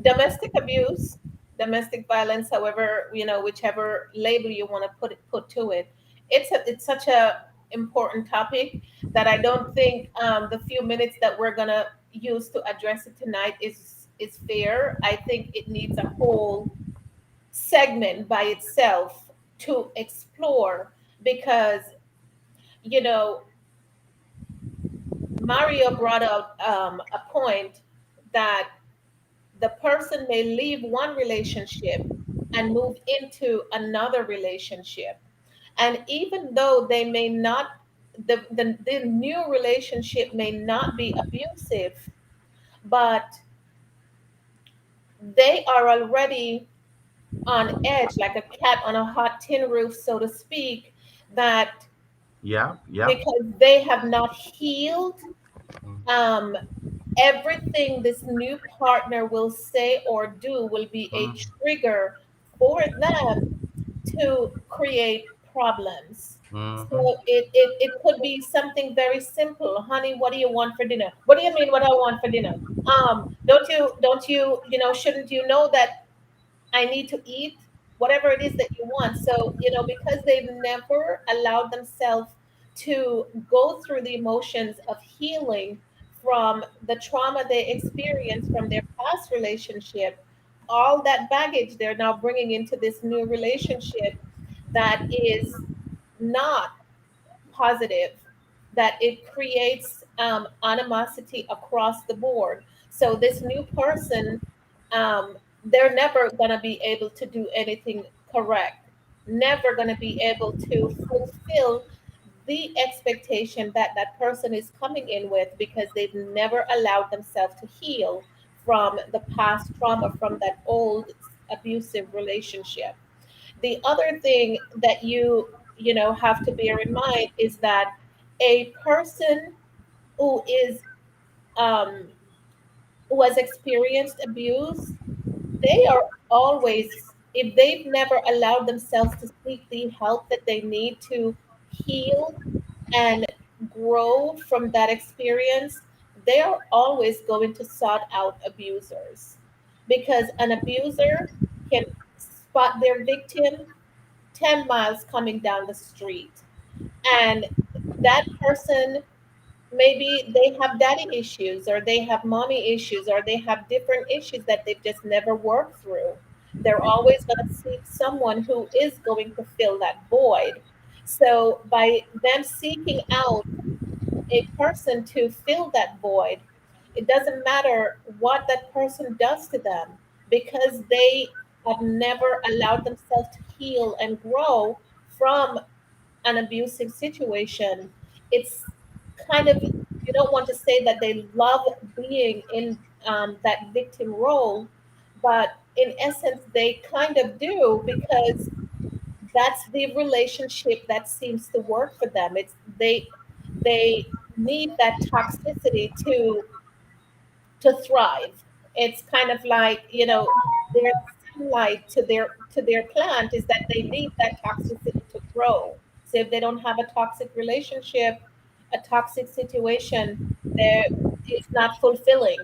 domestic abuse, domestic violence, however, whichever label you want to put to it, it's such a important topic that I don't think the few minutes that we're gonna use to address it tonight is fair. I think it needs a whole segment by itself to explore, because you know Mario brought out a point that the person may leave one relationship and move into another relationship. And even though they may not, the new relationship may not be abusive, but they are already on edge, like a cat on a hot tin roof, so to speak, that Yeah, yeah. because they have not healed, Mm, um, everything this new partner will say or do will be a mm, trigger for them to create problems. mhm. So it could be something very simple. Honey, what do you want for dinner? What do you mean what I want for dinner? Don't you shouldn't you know that I need to eat whatever it is that you want. So, because they've never allowed themselves to go through the emotions of healing from the trauma they experienced from their past relationship, all that baggage they're now bringing into this new relationship that is not positive, that it creates animosity across the board. So this new person, they're never going to be able to do anything correct, never going to be able to fulfill the expectation that that person is coming in with, because they've never allowed themselves to heal from the past trauma from that old abusive relationship. The other thing that you have to bear in mind is that a person who is um, who has experienced abuse, they are always, if they've never allowed themselves to seek the help that they need to heal and grow from that experience, they are always going to sought out abusers, because an abuser can spot their victim 10 miles coming down the street. And that person, maybe they have daddy issues, or they have mommy issues, or they have different issues that they've just never worked through. They're always going to seek someone who is going to fill that void. So by them seeking out a person to fill that void, it doesn't matter what that person does to them, because they have never allowed themselves to heal and grow from an abusive situation. It's kind of, you don't want to say that they love being in that victim role, but in essence, they kind of do, because that's the relationship that seems to work for them. It's they need that toxicity to thrive. It's kind of like, their sunlight to their plant is that they need that toxicity to grow. So if they don't have a toxic relationship, a toxic situation, there it's not fulfilling.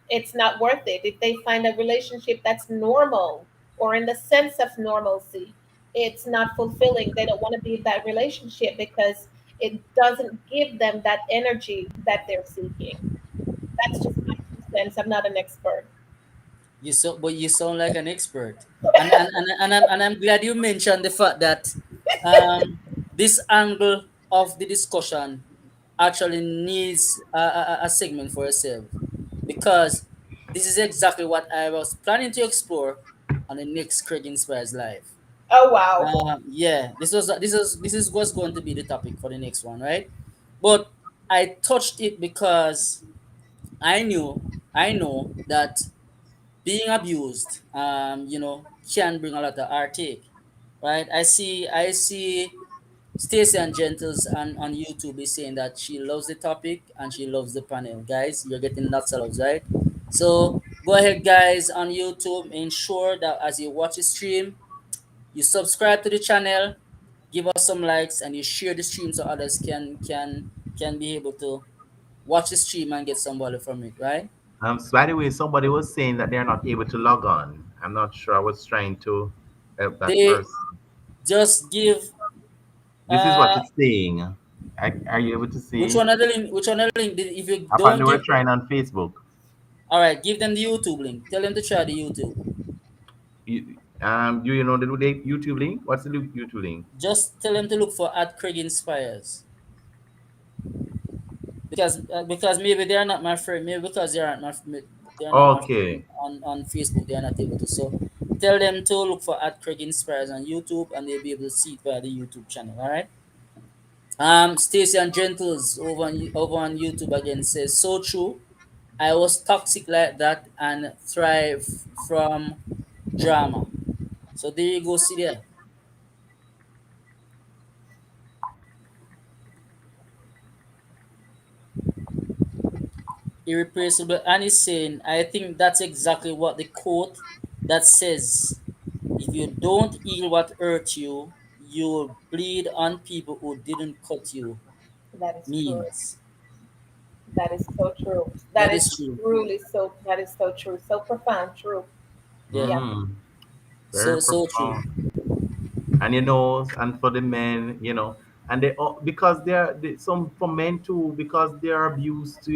It's not worth it. If they find a relationship that's normal or in the sense of normalcy, it's not fulfilling. They don't want to be in that relationship because it doesn't give them that energy that they're seeking. That's just my 2 cents. I'm not an expert. But you sound like an expert, and I'm glad you mentioned the fact that um, this angle of the discussion actually needs a segment for itself, because this is exactly what I was planning to explore on the next Craig Inspires Live. Oh wow. Yeah, this is what's going to be the topic for the next one, right? But I touched it because I know that being abused, can bring a lot of heartache, right? I see Stacy and Gentles on YouTube is saying that she loves the topic and she loves the panel. Guys, you're getting lots of loves, right? So go ahead, guys, on YouTube. Ensure that as you watch the stream, you subscribe to the channel, give us some likes, and you share the stream so others can be able to watch the stream and get some value from it, right? So by the way, somebody was saying that they're not able to log on. I'm not sure. I was trying to help that They person. just give This is what uh it's saying. Are you able to which see? one of the link? Which one of the link? If you don't Apparently, we're give, trying on Facebook. all right, give them the YouTube link. Tell them to try the YouTube. Do you know the YouTube link? What's the YouTube link? Just tell them to look for at Craig Inspires, because maybe they are not my friend. Maybe because they are not my friend Okay. on Facebook. They are not able to. So tell them to look for at Craig Inspires on YouTube, and they'll be able to see it via the YouTube channel. All right. Stacy and Gentles over on YouTube again says so true. I was toxic like that and thrive from drama. So there you go. See there. Irreplaceable. And he's saying, I think that's exactly what the quote that says, if you don't heal what hurt you, you'll bleed on people who didn't cut you That is true. means. That is so true. That That is is true. truly so. That is so true. So profound. True. Yeah. Yeah. Mm, very So true. profound. And and for the men, and because some for men too, because they are abused,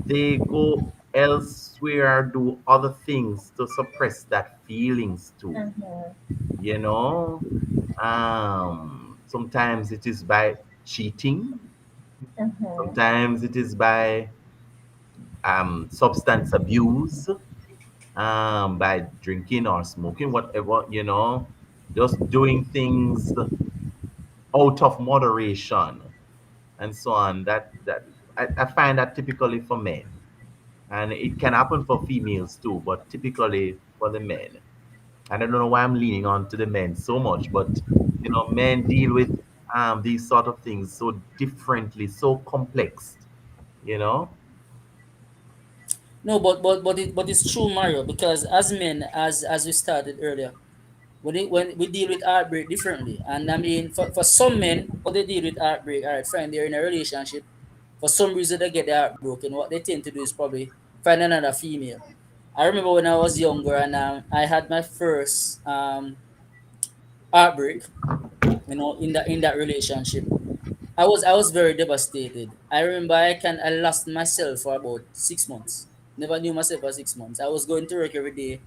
they go elsewhere, do other things to suppress that feelings too. Mhm. You know, sometimes it is by cheating, Mhm. sometimes it is by substance abuse, by drinking or smoking, whatever, just doing things out of moderation and so on. I find that typically for men, and it can happen for females too, but typically for the men. And I don't know why I'm leaning on to the men so much, but men deal with these sort of things so differently, so complex. You know. No, but it's true, Mario, because as men, as we started earlier, when we deal with heartbreak differently. And I mean, for some men, how they deal with heartbreak, all right, fine, they're in a relationship. For some reason, they get their heart broken. What they tend to do is probably find another female. I remember when I was younger and I had my first heartbreak, in that relationship. I was very devastated. I remember I lost myself for about 6 months. Never knew myself for 6 months. I was going to work every day,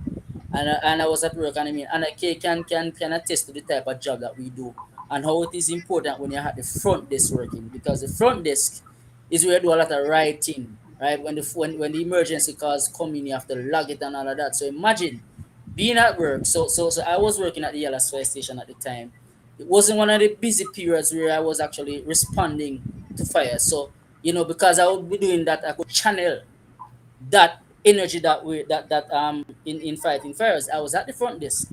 and I was at work, and I mean, and I can attest to the type of job that we do and how it is important when you're at the front desk working, because the front desk is where you do a lot of writing, right? When the emergency calls come in, you have to log it and all of that. So imagine being at work. So I was working at the Yellow Fire Station at the time. It wasn't one of the busy periods where I was actually responding to fire. So because I would be doing that, I could channel that energy in fighting fires. I was at the front desk,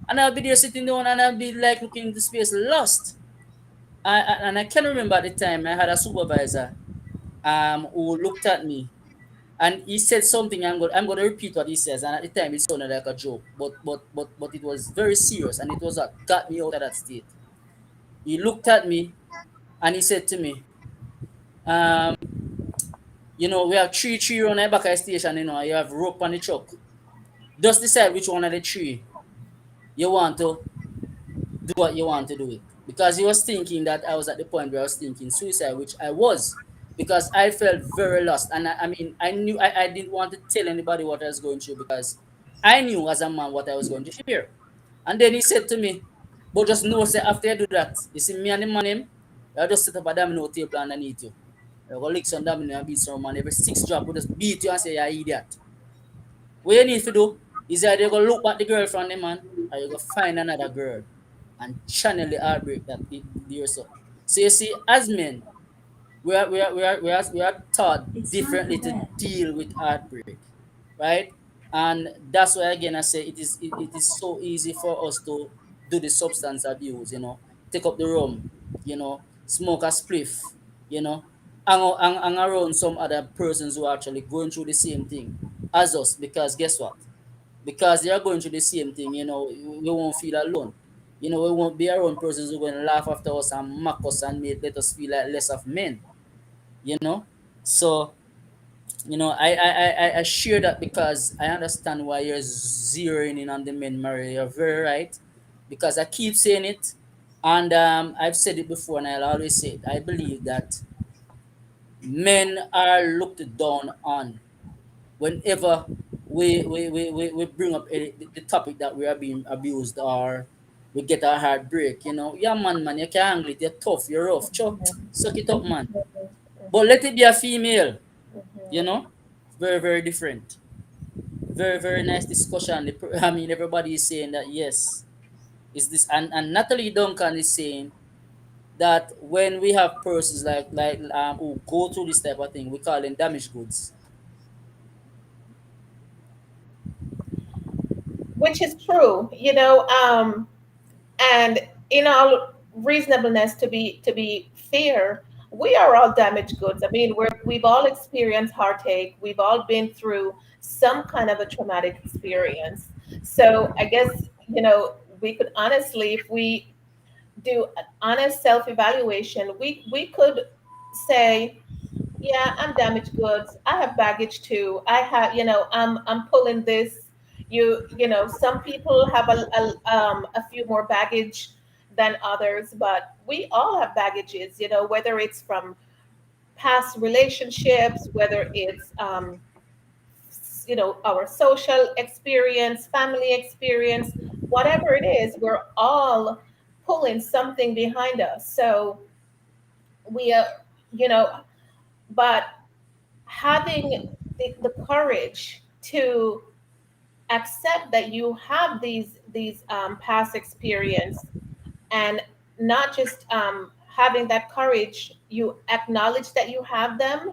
and I'll be there sitting down, and I'll be like looking into space, lost. And I can remember at the time I had a supervisor who looked at me, and he said something. I'm going to repeat what he says. And at the time it sounded like a joke, but it was very serious, and it was what got me out of that state. He looked at me and he said to me, um, we have three around the back of the station. You have rope on the truck. Just decide which one of the three you want to do what you want to do it. Because he was thinking that I was at the point where I was thinking suicide, which I was, because I felt very lost. And I mean, I knew I didn't want to tell anybody what I was going through, because I knew as a man what I was going to fear. And then he said to me, but just know, say, after you do that, you see me and the man him, I just set up a domino table underneath you. I go lick some domino and beat some man. Every six drop, we just beat you and say, you're idiot. What you need to do is either you go look at the girl from the man, or you go find another girl and channel the heartbreak that there. So you see, as men, we are taught differently to deal with heartbreak, right? And that's why again I say it is so easy for us to do the substance abuse, take up the rum, smoke a spliff, hang around some other persons who are actually going through the same thing as us, because guess what? Because they are going through the same thing, we won't feel alone. We won't be around persons who are going to laugh after us and mock us and let us feel like less of men. you know. So I share that because I understand why you're zeroing in on the men, Maria. You're very right, because I keep saying it, and I've said it before, and I'll always say it. I believe that men are looked down on whenever we bring up the topic that we are being abused, or we get a heart break. Yeah, man, you can handle it. You're tough, you're rough. Cho, suck it up, man. But let it be a female. You know, very very different. Very very nice discussion. I mean, everybody is saying that yes, is this, and Natalie Duncan is saying that when we have persons who go through this type of thing, we call them damaged goods. Which is true, and in all reasonableness, to be fair, we are all damaged goods. I mean, we've all experienced heartache. We've all been through some kind of a traumatic experience. So I guess, we could honestly, if we do an honest self-evaluation, we could say, yeah, I'm damaged goods. I have baggage too. I'm pulling this. Some people have a few more baggage than others, but we all have baggages. Whether it's from past relationships, whether it's our social experience, family experience, whatever it is, we're all pulling something behind us. So we are, you know, but having the courage to accept that you have these past experience, and not just having that courage, you acknowledge that you have them,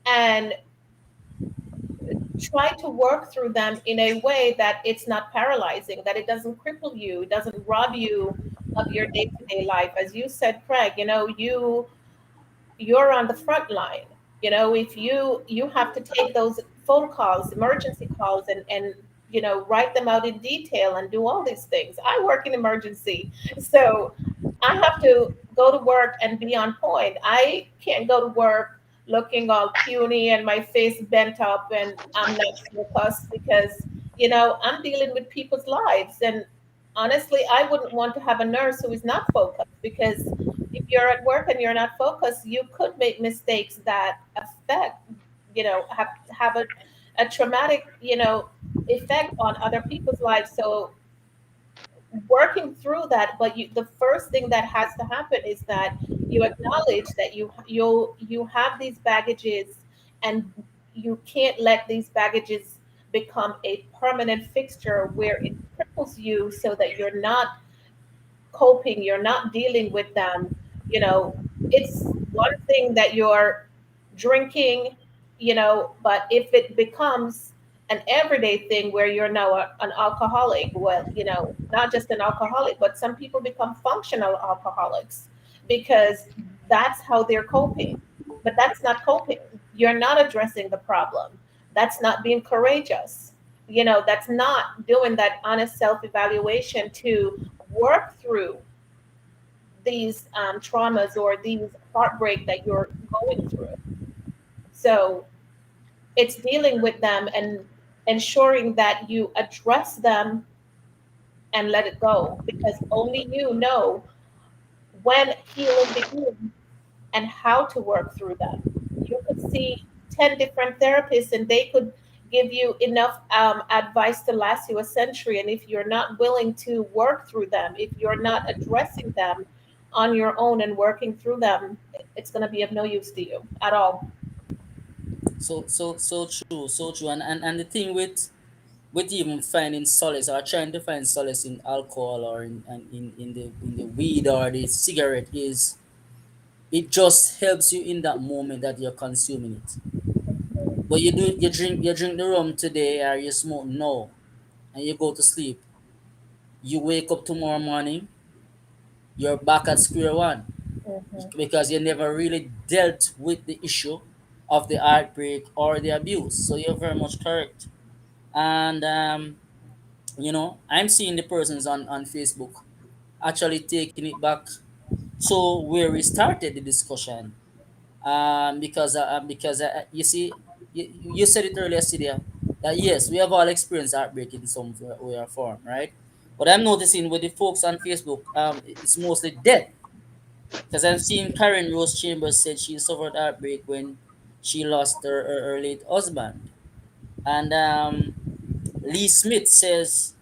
and try to work through them in a way that it's not paralyzing, that it doesn't cripple you, it doesn't rob you of your day-to-day life. As you said, Craig, you're on the front line. If you have to take those phone calls, emergency calls, and write them out in detail and do all these things. I work in emergency, so I have to go to work and be on point. I can't go to work looking all puny and my face bent up and I'm not focused, because I'm dealing with people's lives. And honestly, I wouldn't want to have a nurse who is not focused, because if you're at work and you're not focused, you could make mistakes that affect, have a traumatic, effect on other people's lives. So working through that, but the first thing that has to happen is that you acknowledge that you have these baggages, and you can't let these baggages become a permanent fixture where it cripples you, so that you're not coping, you're not dealing with them. It's one thing that you're drinking, but if it becomes an everyday thing where you're now an alcoholic, well, not just an alcoholic, but some people become functional alcoholics because that's how they're coping. But that's not coping. You're not addressing the problem. That's not being courageous. That's not doing that honest self evaluation to work through these traumas or these heartbreak that you're going through. So it's dealing with them and ensuring that you address them and let it go, because only you know when healing begins and how to work through them. You could see 10 different therapists and they could give you enough advice to last you a century. And if you're not willing to work through them, if you're not addressing them on your own and working through them, it's going to be of no use to you at all. So true. And the thing with even finding solace, or trying to find solace in alcohol, or in the weed or the cigarette, is it just helps you in that moment that you're consuming it. But you drink the rum today, or you smoke now, and you go to sleep. You wake up tomorrow morning, you're back at square one, Mhm, because you never really dealt with the issue of the heartbreak or the abuse. So you're very much correct. And I'm seeing the persons on Facebook actually taking it back to where we started the discussion. Because you see, you said it earlier, Celia, that yes, we have all experienced heartbreak in some way or form, right? But I'm noticing with the folks on Facebook, it's mostly death. Because I'm seeing Karen Rose Chambers said she suffered heartbreak when she lost her late husband. And Lee Smith says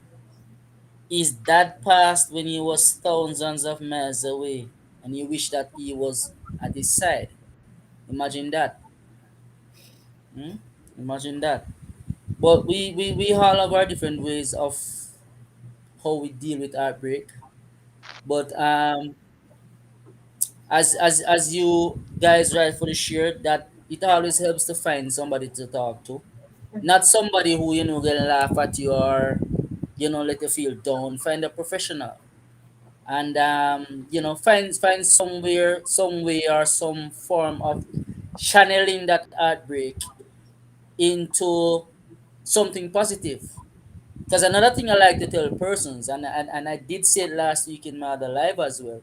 his dad passed when he was thousands of miles away, and he wished that he was at his side. Imagine that. Hmm? Imagine that. But we all have our different ways of how we deal with heartbreak. But as you guys rightfully shared, that it always helps to find somebody to talk to, not somebody who gonna laugh at you or let you feel down. Find a professional, and find somewhere, some way or some form of channeling that heartbreak into something positive. Because another thing I like to tell persons, and I did say it last week in my other live as well,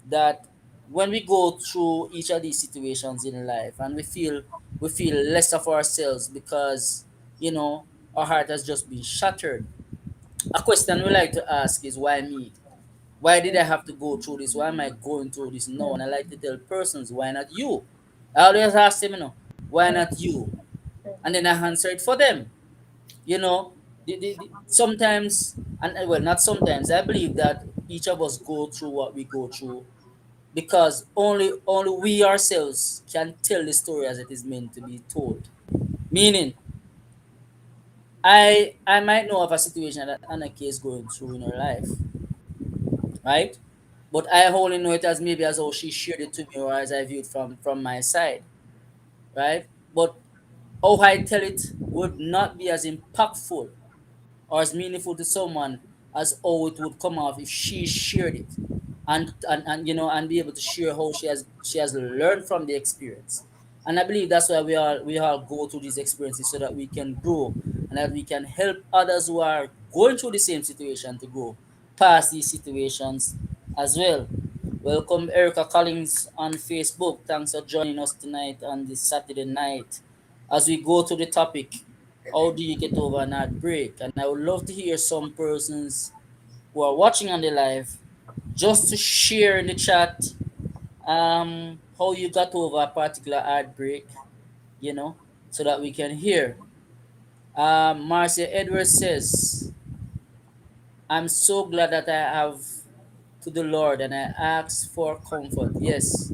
that when we go through each of these situations in life and we feel less of ourselves because you know our heart has just been shattered, a question we like to ask is, why me? Why did I have to go through this? Why am I going through this now? And I like to tell persons, why not you? I always ask them, why not you? And then I answer it for them. You know, sometimes, and well, not sometimes, I believe that each of us go through what we go through because only we ourselves can tell the story as it is meant to be told. Meaning, I might know of a situation that Anaki is going through in her life, right? But I only know it as maybe as how she shared it to me or as I viewed from my side, right? But how I tell it would not be as impactful or as meaningful to someone as how it would come off if she shared it, and and be able to share how she has learned from the experience. And I believe that's why we all go through these experiences, so that we can grow and that we can help others who are going through the same situation to grow past these situations as well. Welcome Erica Collins on Facebook. Thanks for joining us tonight on this Saturday night as we go to the topic, how do you get over an heartbreak? And I would love to hear some persons who are watching on the live just to share in the chat how you got over a particular heartbreak, you know, so that we can hear. Marcia Edwards says, I'm so glad that I have to the Lord and I ask for comfort. Yes.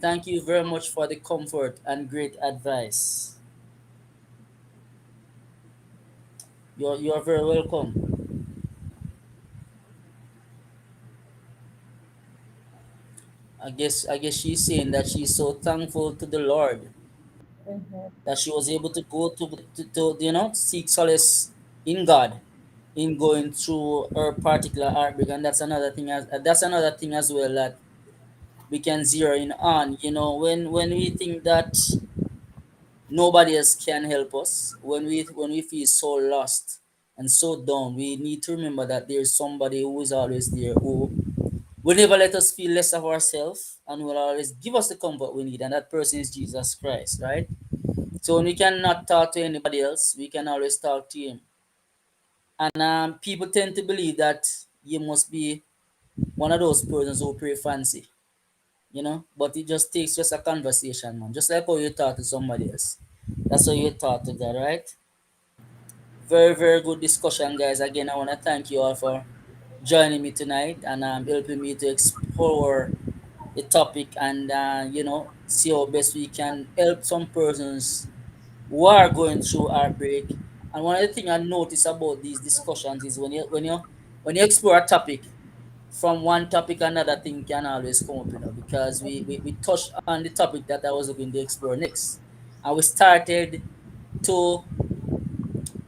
Thank you very much for the comfort and great advice. You're very welcome. I guess she's saying that she's so thankful to the Lord that she was able to go to seek solace in God in going through her particular heartbreak. And that's another thing as well that we can zero in on. When we think that nobody else can help us, when we feel so lost and so down, we need to remember that there's somebody who is always there, who will never let us feel less of ourselves and will always give us the comfort we need, and that person is Jesus Christ, right? So when we cannot talk to anybody else, we can always talk to him. And people tend to believe that you must be one of those persons who pray fancy, but it just takes just a conversation, man. Just like how you talk to somebody else. That's how you talk to God, right? Very, very good discussion, guys. Again, I want to thank you all for joining me tonight and helping me to explore the topic and see how best we can help some persons who are going through heartbreak. And one of the things I notice about these discussions is when you explore a topic, from one topic another thing can always come up, because we touched on the topic that I was looking to explore next. And we started to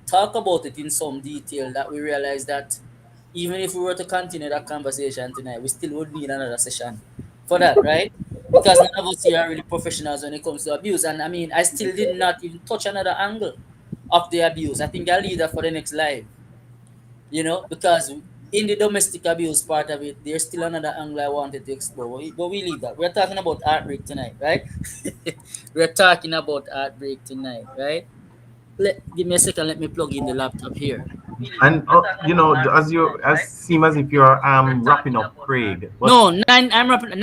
talk about it in some detail, that we realized that even if we were to continue that conversation tonight, we still would need another session for that, right? Because none of us here are really professionals when it comes to abuse. And I mean, I still did not even touch another angle of the abuse. I think I'll leave that for the next live, because in the domestic abuse part of it, there's still another angle I wanted to explore. But we leave that. We're talking about heartbreak tonight, right? We're talking about heartbreak tonight, right? Give me a second. Let me plug in the laptop here. And as you as seem as if you're wrapping up, Craig. But No, nine. I'm up at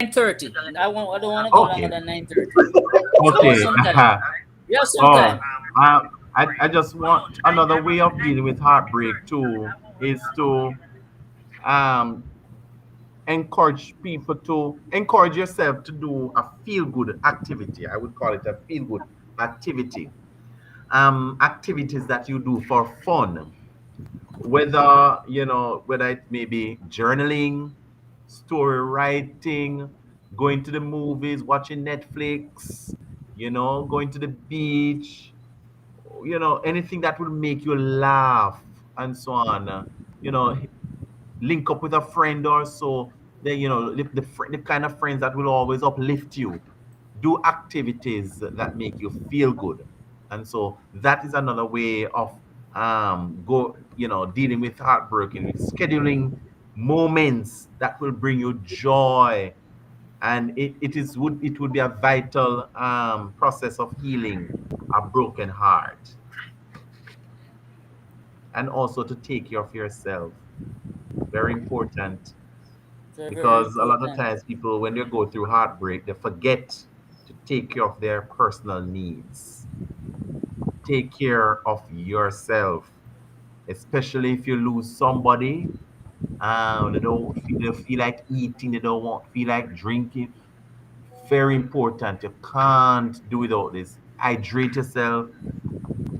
9:30. I don't want to go longer okay, than 9:30. So I want okay. some time. We have some Oh, time. I just want another way of dealing with heartbreak too is to um encourage people to encourage yourself to do a feel good activity. I would call it a feel good activity. Activities that you do for fun, whether it may be journaling, story writing, going to the movies, watching Netflix, going to the beach, anything that will make you laugh and so on. You know, link up with a friend or so. Then the kind of friends that will always uplift you. Do activities that make you feel good, and so that is another way of dealing with heartbreaking, scheduling moments that will bring you joy, and it would be a vital process of healing a broken heart, and also to take care of yourself. Very important, Very, very because a lot of important. times people, when they go through heartbreak, they forget to take care of their personal needs. Take care of yourself, especially if you lose somebody. They feel like eating, they don't want feel like drinking. Very important. You can't do without this. Hydrate yourself,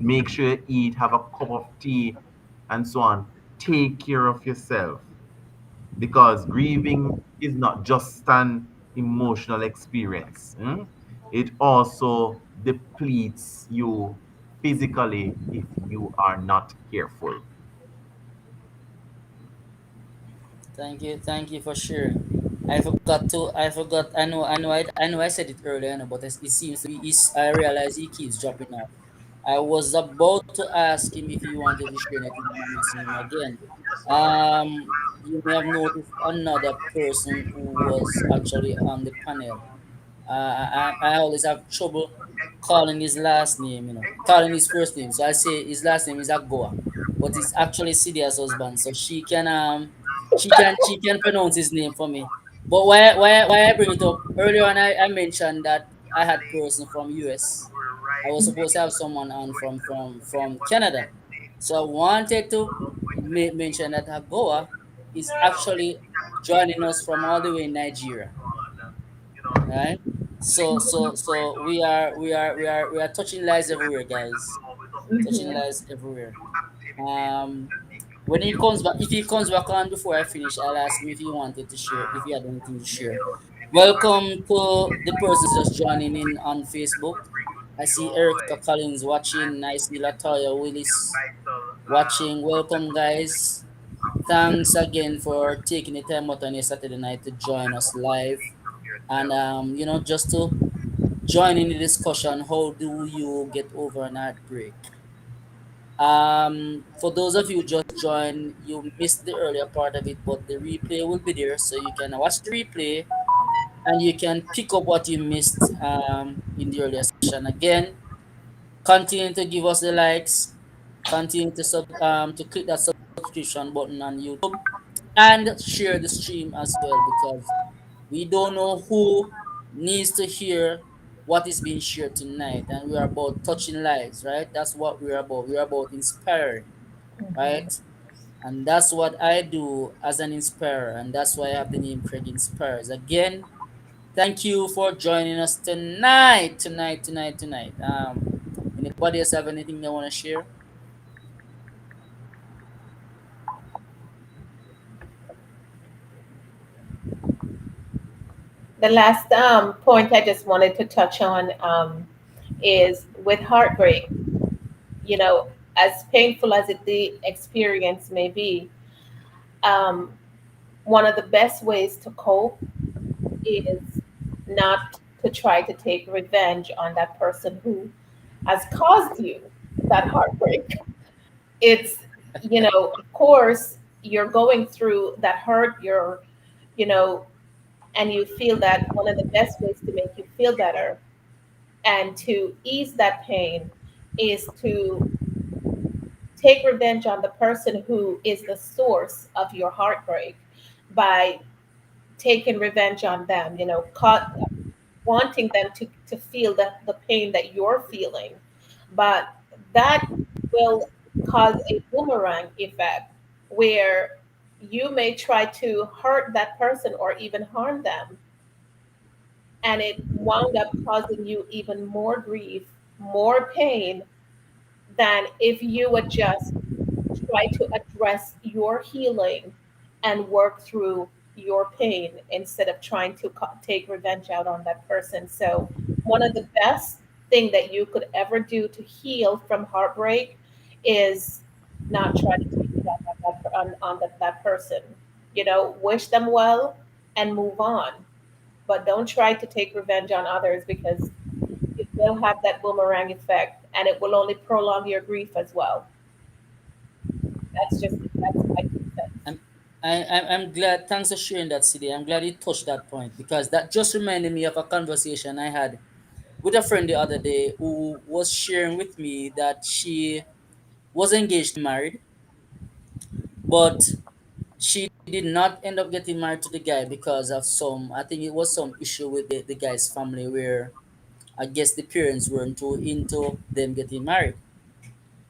make sure you eat, have a cup of tea, and so on. Take care of yourself, because grieving is not just an emotional experience. It also depletes you physically if you are not careful. Thank you for sharing. I forgot to. I forgot. I know. I said it earlier, no, but it seems to be. I realize he keeps dropping off. I was about to ask him if he wanted to share anything, and I'm missing him again. You may have noticed another person who was actually on the panel. I always have trouble calling his last name, calling his first name. So I say his last name is Agoa, but it's actually Cydia's husband. So she can pronounce his name for me. But why I bring it up earlier on, I mentioned that I had person from US. I was supposed to have someone on from Canada. So I wanted to mention that Agoa is actually joining us from all the way in Nigeria, right? So we are touching lives everywhere, guys. Touching Mhm. lives everywhere. Um, when he comes back, if he comes back on before I finish, I'll ask him if he wanted to share, if he had anything to share. Welcome to the persons just joining in on Facebook. I see Erica Collins watching. I see Latoya Willis watching. Welcome, guys. Thanks again for taking the time out on your Saturday night to join us live, and just to join in the discussion. How do you get over an heartbreak? For those of you just joined, you missed the earlier part of it, but the replay will be there, so you can watch the replay and you can pick up what you missed in the earlier session. Again, continue to give us the likes, continue to click that subscription button on YouTube, and share the stream as well, because we don't know who needs to hear what is being shared tonight, and we are about touching lives, right? That's what we're about. We're about inspiring, right? And that's what I do as an inspirer, and that's why I have the name Craig Inspires. Again, thank you for joining us tonight. Anybody else have anything they want to share? The last point I just wanted to touch on is with heartbreak. You know, as painful as the experience may be, um, one of the best ways to cope is not to try to take revenge on that person who has caused you that heartbreak. It's, of course, you're going through that hurt, you know, and you feel that one of the best ways to make you feel better and to ease that pain is to take revenge on the person who is the source of your heartbreak by taking revenge on them, wanting them to feel the pain that you're feeling. But that will cause a boomerang effect where you may try to hurt that person or even harm them, and it wound up causing you even more grief, more pain than if you would just try to address your healing and work through your pain instead of trying to take revenge out on that person. So, one of the best thing that you could ever do to heal from heartbreak is not try to take it out on that person. Wish them well and move on, but don't try to take revenge on others because it will have that boomerang effect and it will only prolong your grief as well. That's my 2 cents. I'm I'm glad. Thanks for sharing that, CD. I'm glad you touched that point because that just reminded me of a conversation I had with a friend the other day who was sharing with me that she was engaged to be married, but she did not end up getting married to the guy because of some, I think it was some issue with the guy's family where I guess the parents weren't too into them getting married.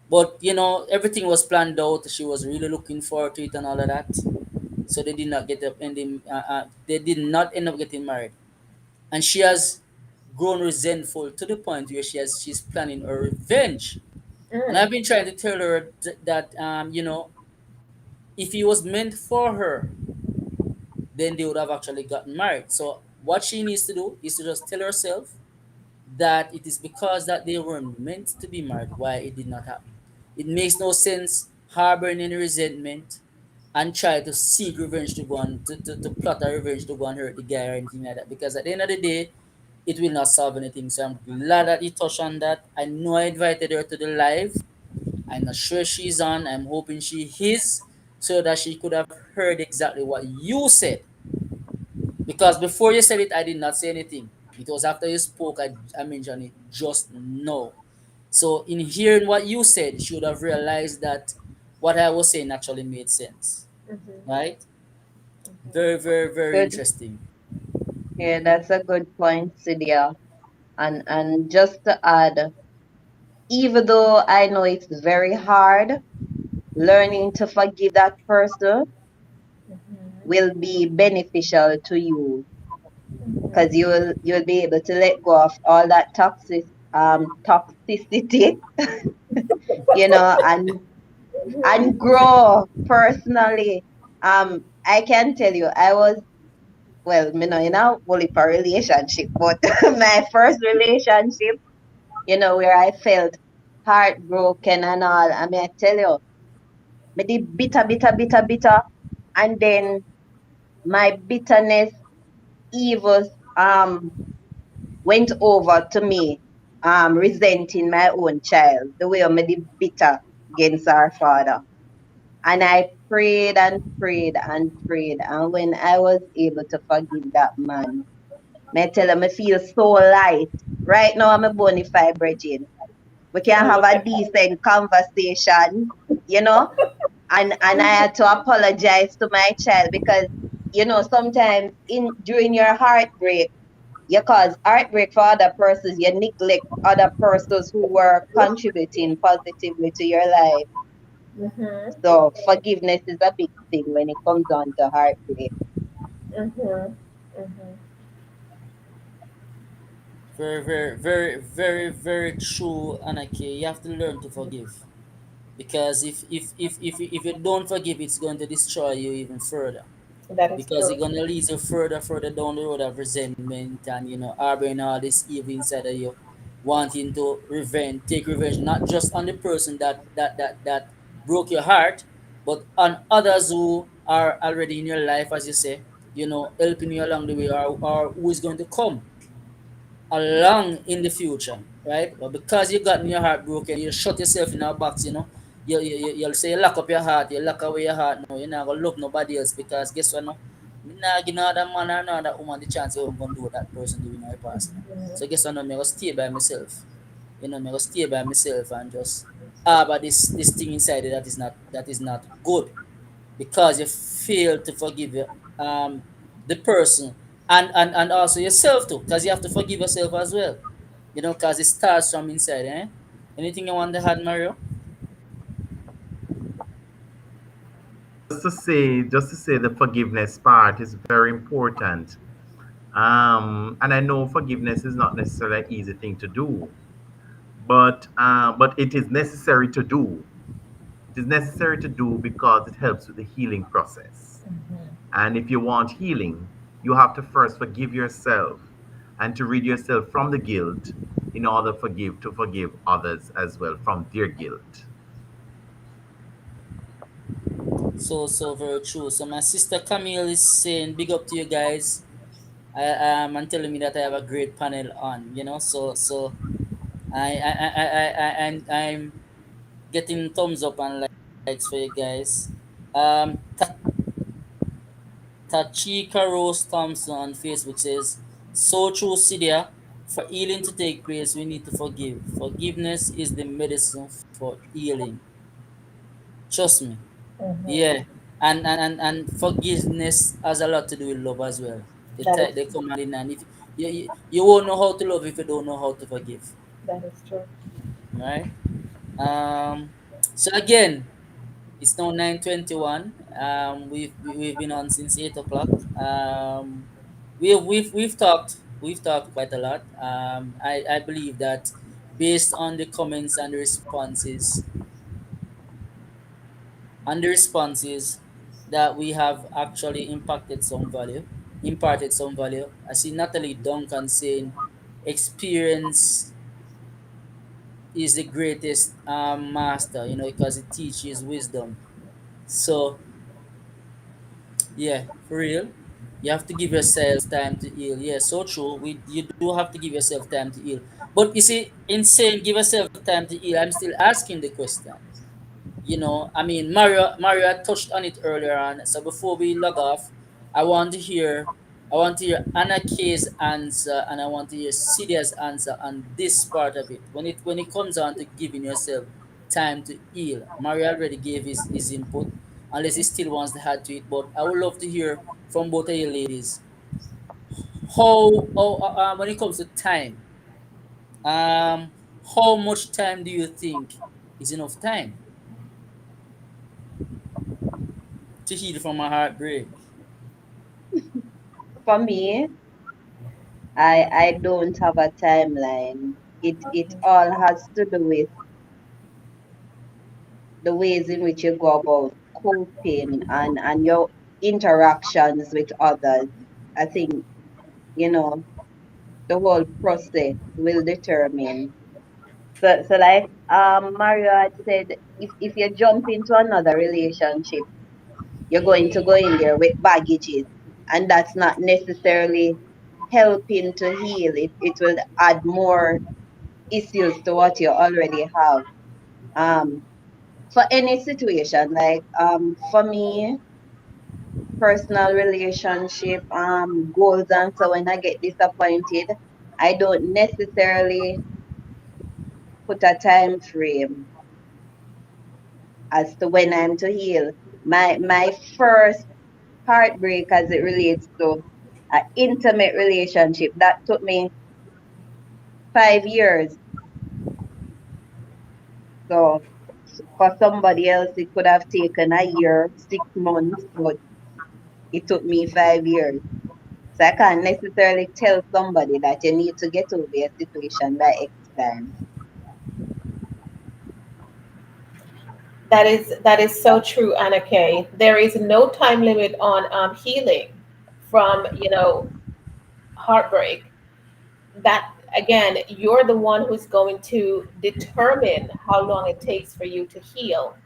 But everything was planned out. She was really looking forward to it and all of that. So they did not get up ending. They did not end up getting married, and she has grown resentful to the point where she's planning a revenge. And Mm, I've been trying to tell her that if he was meant for her, then they would have actually gotten married. So what she needs to do is to just tell herself that it is because that they weren't meant to be married why it did not happen. It makes no sense harboring any resentment and try to seek revenge to go on to plot a revenge to go and hurt the guy or anything like that. Because at the end of the day, it will not solve anything. So I'm glad that you touched on that. I know I invited her to the live. I'm not sure she's on. I'm hoping she is so that she could have heard exactly what you said. Because before you said it, I did not say anything. It was after you spoke, I mentioned it just now. So in hearing what you said, she would have realized that what I was saying actually made sense. mhm, Right? Very, mhm, very, very Good. interesting. Yeah, that's a good point, Cydia. And just to add, even though I know it's very hard, learning to forgive that person mhm, will be beneficial to you because mhm, you'll be able to let go of all that toxicity, and mhm, grow personally. I can tell you, I was well, in a whole relationship, but my first relationship, where I felt heartbroken and all. I mean, I tell you, me did bitter, bitter, bitter, bitter, and then my bitterness even went over to me resenting my own child, the way I made it bitter against our father. And I prayed and prayed and prayed. And when I was able to forgive that man, I tell him I feel so light. Right now I'm a bona fide virgin. We can Oh, have look a at that. decent conversation, you know. And I had to apologize to my child because sometimes in during your heartbreak you cause heartbreak for other persons, you neglect other persons who were contributing positively to your life. Mhm, So forgiveness is a big thing when it comes on to heartbreak. mhm, mhm. Very, very, very, very, very true, Anaki. You have to learn to forgive. Because if you don't forgive, it's going to destroy you even further. That is Because true. it's gonna lead you further down the road of resentment and harboring all this evil inside of you, wanting to take revenge not just on the person that broke your heart, but on others who are already in your life, as you say, helping you along the way, or who is going to come along in the future, right? But because you got your heart broken, you shut yourself in a box, you'll say you lock up your heart, you lock away your heart now, you're not gonna love nobody else because guess what no? Me not give another man or another woman the chance I'm gonna do what that person doing in my past. No? Mhm, So guess what no, me gonna stay by myself. Me go stay by myself and just harbor this thing inside you that is not good because you fail to forgive the person and also yourself too because you have to forgive yourself as well. Because it starts from inside. Anything you want to add, Mario? Just to say the forgiveness part is very important. And I know forgiveness is not necessarily an easy thing to do, but it is necessary to do. It is necessary to do because it helps with the healing process. And if you want healing, you have to first forgive yourself and to rid yourself from the guilt in order to forgive others as well from their guilt. So very true. So my sister Camille is saying big up to you guys. And telling me that I have a great panel on. So I'm getting thumbs up and likes for you guys. Tachika Rose Thompson on Facebook says, "So true, Cydia. For healing to take place, we need to forgive. Forgiveness is the medicine for healing. Trust me." Mm-hmm. Yeah, and forgiveness has a lot to do with love as well. That is They come hand in hand. If you won't know how to love if you don't know how to forgive, that is true. right? So again, it's now 9:21. We've been on since 8 o'clock. We've talked quite a lot. I believe that based on the comments and the responses that we have actually imparted some value. I see Natalie Duncan saying, "Experience is the greatest master," because it teaches wisdom. So yeah, for real. You have to give yourself time to heal. Yeah, so true. You do have to give yourself time to heal. But you see, in saying give yourself time to heal, I'm still asking the question. I mean, Mario had touched on it earlier on. So before we log off, I want to hear I want to hear Anna K's answer and I want to hear Cydia's answer on this part of it. When it comes on to giving yourself time to heal. Mario already gave his input, unless he still wants to add to it. But I would love to hear from both of you ladies how when it comes to time, um, how much time do you think is enough time to heal from a heartbreak? For me, I don't have a timeline. It all has to do with the ways in which you go about coping and your interactions with others. I think, you know, the whole process will determine. So like Mario had said, if you jump into another relationship, you're going to go in there with baggages, and that's not necessarily helping to heal. It will add more issues to what you already have. Um, for any situation, like for me, personal relationship goals, and so when I get disappointed, I don't necessarily put a time frame as to when I'm to heal. My first heartbreak as it relates to an intimate relationship that took me 5 years. So for somebody else it could have taken a year, 6 months, but it took me 5 years. So I can't necessarily tell somebody that you need to get over your situation by X time. That is so true, Anna Kay. There is no time limit on healing from heartbreak. That again, you're the one who's going to determine how long it takes for you to heal.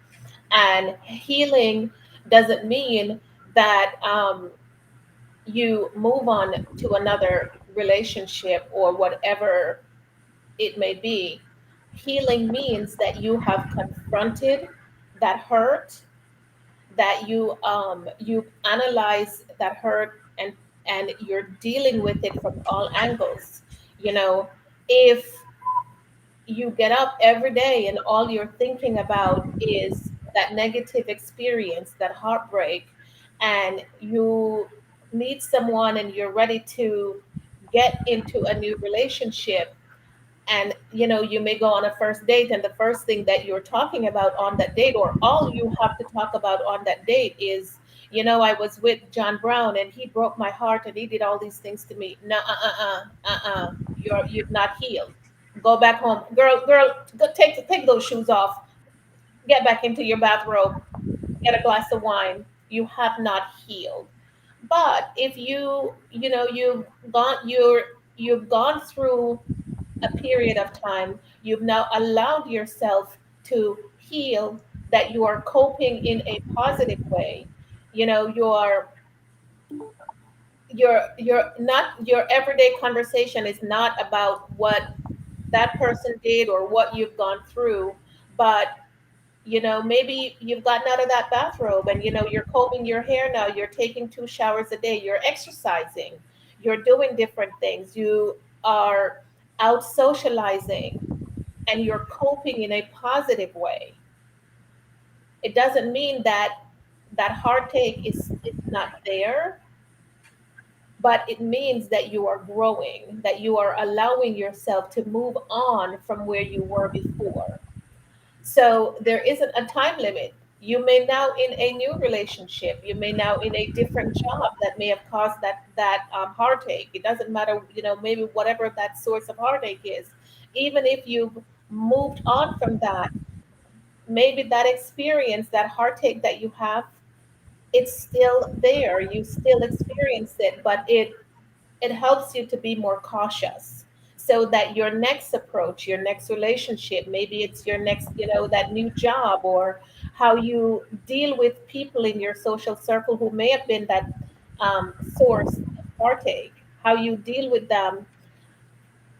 And healing doesn't mean that you move on to another relationship or whatever it may be. Healing means that you have confronted that hurt, that you analyze that hurt, and you're dealing with it from all angles. You know, if you get up every day and all you're thinking about is that negative experience, that heartbreak, and you meet someone and you're ready to get into a new relationship, and you may go on a first date, and the first thing that you're talking about on that date, or all you have to talk about on that date, is, I was with John Brown and he broke my heart and he did all these things to me. No, you've not healed. Go back home, girl, go take those shoes off, get back into your bathrobe, get a glass of wine. You have not healed. But if you've gone through a period of time, you've now allowed yourself to heal, that you are coping in a positive way. You're not, your everyday conversation is not about what that person did or what you've gone through, but maybe you've gotten out of that bathrobe and you're combing your hair now, you're taking 2 showers a day, you're exercising, you're doing different things, you are out socializing, and you're coping in a positive way. It doesn't mean that that heartache is not there, but it means that you are growing, that you are allowing yourself to move on from where you were before. So there isn't a time limit. You may now in a new relationship, you may now in a different job that may have caused that heartache. It doesn't matter, maybe whatever that source of heartache is. Even if you've moved on from that, maybe that experience, that heartache that you have, it's still there. You still experience it, but it helps you to be more cautious, so that your next approach, your next relationship, maybe it's your next, that new job, or how you deal with people in your social circle who may have been that source of heartache, how you deal with them.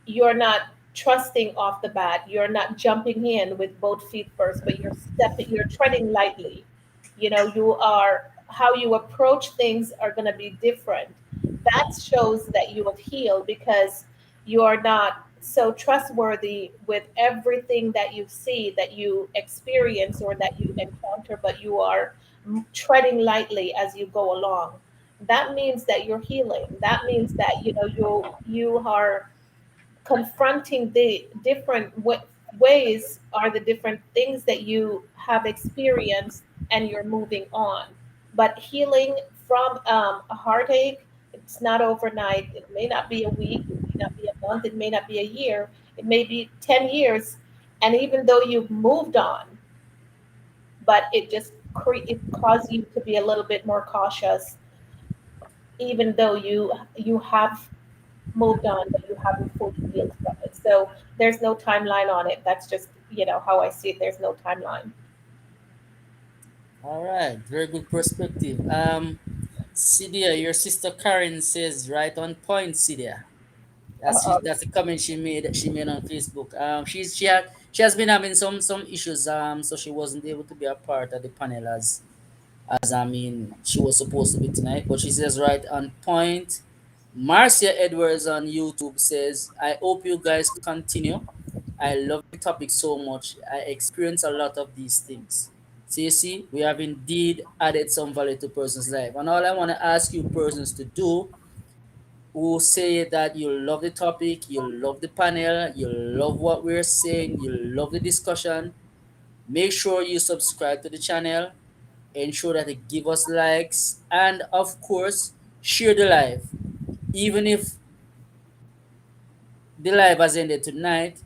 You're not trusting off the bat. You're not jumping in with both feet first, but you're treading lightly. You are, how you approach things are going to be different. That shows that you have healed, because you are not so trustworthy with everything that you see, that you experience, or that you encounter, but you are treading lightly as you go along. That means that you're healing. That means that you are confronting the different ways, are the different things that you have experienced, and you're moving on. But healing from a heartache, it's not overnight. It may not be a week, it may not be a month, it may not be a year, it may be 10 years. And even though you've moved on, but it caused you to be a little bit more cautious, even though you have moved on, but you haven't fully healed from it. So there's no timeline on it. That's just, how I see it. There's no timeline. All right, very good perspective. Cydia, your sister Karen says right on point, Cydia. Uh, That's a comment she made on Facebook. She has been having some issues. So she wasn't able to be a part of the panel as I mean she was supposed to be tonight. But she says right on point. Marcia Edwards on YouTube says, "I hope you guys continue. I love the topic so much. I experience a lot of these things." So you see, we have indeed added some value to person's life. And all I want to ask you persons to do who say that you love the topic, you love the panel, you love what we're saying, you love the discussion, make sure you subscribe to the channel, ensure that you give us likes, and of course, share the live. Even if the live has ended tonight,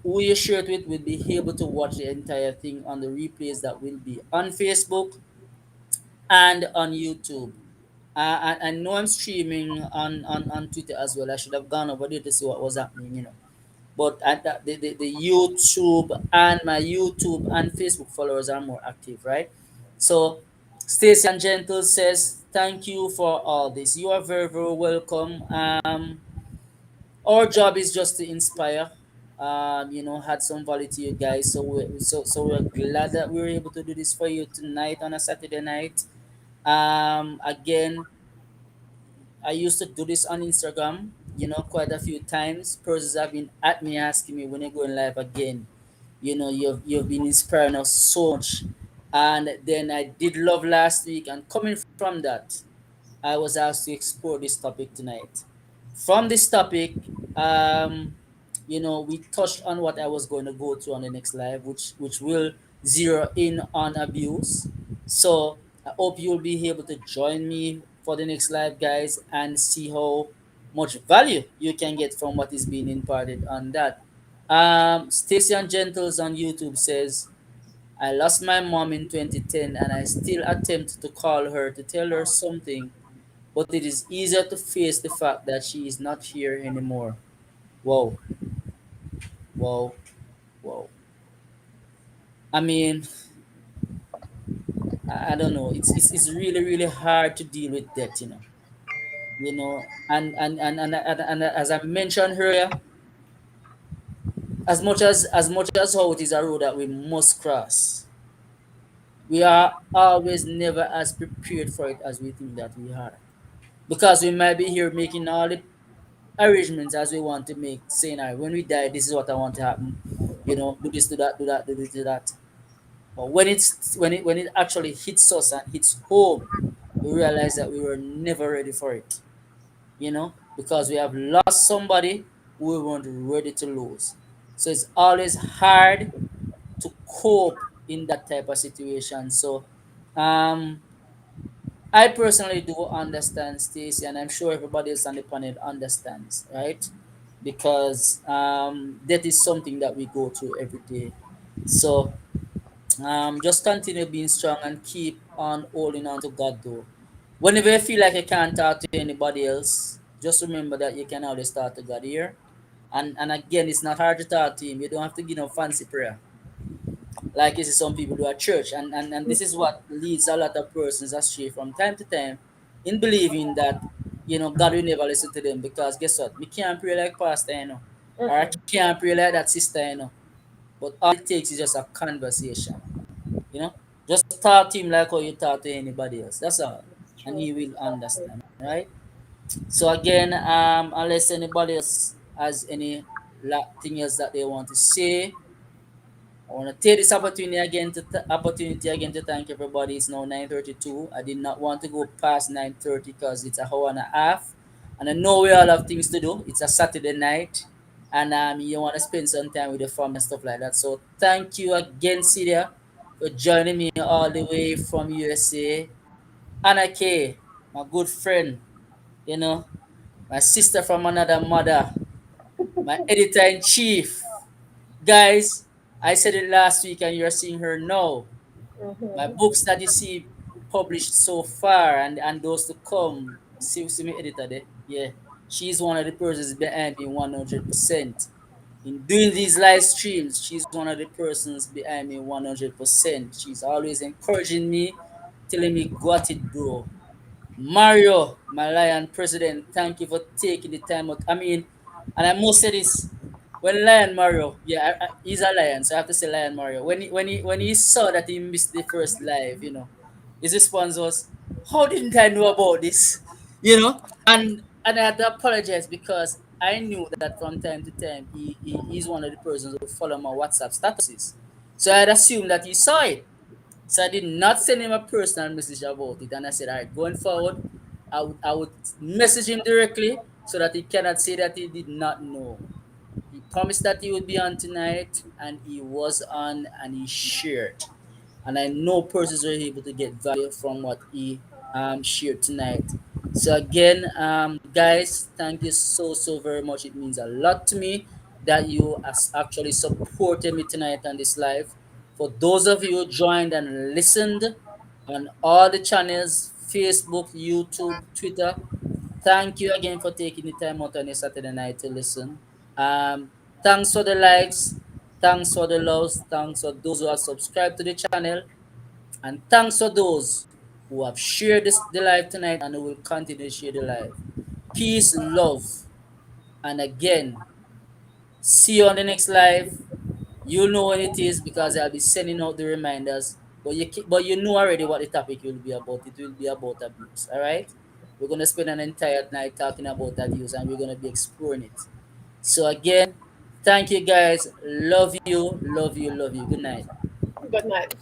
who you share it with will be able to watch the entire thing on the replays that will be on Facebook and on YouTube. I know I'm streaming on Twitter as well. I should have gone over there to see what was happening. But the YouTube and my YouTube and Facebook followers are more active, right? So Stacy and Gentle says, "Thank you for all this. You are very, very welcome. Our job is just to inspire. Had some value to you guys. So we're glad that we were able to do this for you tonight on a Saturday night. Again, I used to do this on Instagram. quite a few times. Persons have been at me asking me when you're going live again. You've been inspiring us so much. And then I did love last week, and coming from that, I was asked to explore this topic tonight. From this topic, we touched on what I was going to go to on the next live, which will zero in on abuse. So I hope you'll be able to join me for the next live, guys, and see how much value you can get from what is being imparted on that. Stacy and Gentles on YouTube says, I lost my mom in 2010 and I still attempt to call her to tell her something, but it is easier to face the fact that she is not here anymore. Whoa, whoa, whoa. I mean, I don't know. It's really really hard to deal with that, and as I mentioned earlier, as much as how it is a road that we must cross, we are always never as prepared for it as we think that we are, because we might be here making all the arrangements as we want to make, saying, all right, when we die, this is what I want to happen. Do this, do that, do that, do this, do that. But when it actually hits us and hits home, we realize that we were never ready for it. Because we have lost somebody we weren't ready to lose. So it's always hard to cope in that type of situation. So um I personally do understand, Stacey, and I'm sure everybody else on the panel understands, right? Because that is something that we go through every day. So just continue being strong and keep on holding on to God, though. Whenever you feel like you can't talk to anybody else, just remember that you can always talk to God here. And again, it's not hard to talk to Him. You don't have to give no fancy prayer like you see some people do at church, and this is what leads a lot of persons astray from time to time, in believing that God will never listen to them, because guess what, me can't pray like pastor, or I can't pray like that sister, but all it takes is just a conversation, you know just talk to him like how you talk to anybody else, that's all, It's and true. he will understand, right? So again, unless anybody else has any thing else that they want to say, I want to take this opportunity again to thank everybody. It's now 9:32. I did not want to go past 9:30 because it's a hour and a half, and I know we all have things to do. It's a Saturday night, and you want to spend some time with your family and stuff like that. So thank you again, Celia, for joining me all the way from USA. Anna K, my good friend, you know, my sister from another mother, my editor in chief. Guys, I said it last week and you're seeing her now. My Mm-hmm. books that you see published so far, and those to come, see me editor there. Yeah. She's one of the persons behind me 100%. In doing these live streams, she's one of the persons behind me 100%. She's always encouraging me, telling me, got it, bro. Mario, my Lion president, thank you for taking the time out. I mean, and I must say this: when Lion Mario, yeah, he's a lion, so I have to say Lion Mario. When he saw that he missed the first live, his response was, "How didn't I know about this?" And I had to apologize because I knew that from time to time he's one of the persons who follow my WhatsApp statuses, so I had assumed that he saw it. So I did not send him a personal message about it. And I said, all right, going forward, I would message him directly so that he cannot say that he did not know. He promised that he would be on tonight, and he was on, and he shared. And I know persons were able to get value from what he shared tonight. So again, guys, thank you so very much. It means a lot to me that you has actually supported me tonight on this live. For those of you who joined and listened on all the channels, Facebook, YouTube, Twitter, thank you again for taking the time out on a Saturday night to listen. Thanks for the likes, thanks for the loves, thanks for those who have subscribed to the channel, and thanks for those who have shared the live tonight and who will continue to share the live. Peace, love, and again, see you on the next live. You'll know when it is because I'll be sending out the reminders. But you know already what the topic will be about. It will be about abuse. All right. We're gonna spend an entire night talking about that use, and we're gonna be exploring it. So again, thank you guys. Love you, love you, love you. Good night. Good night.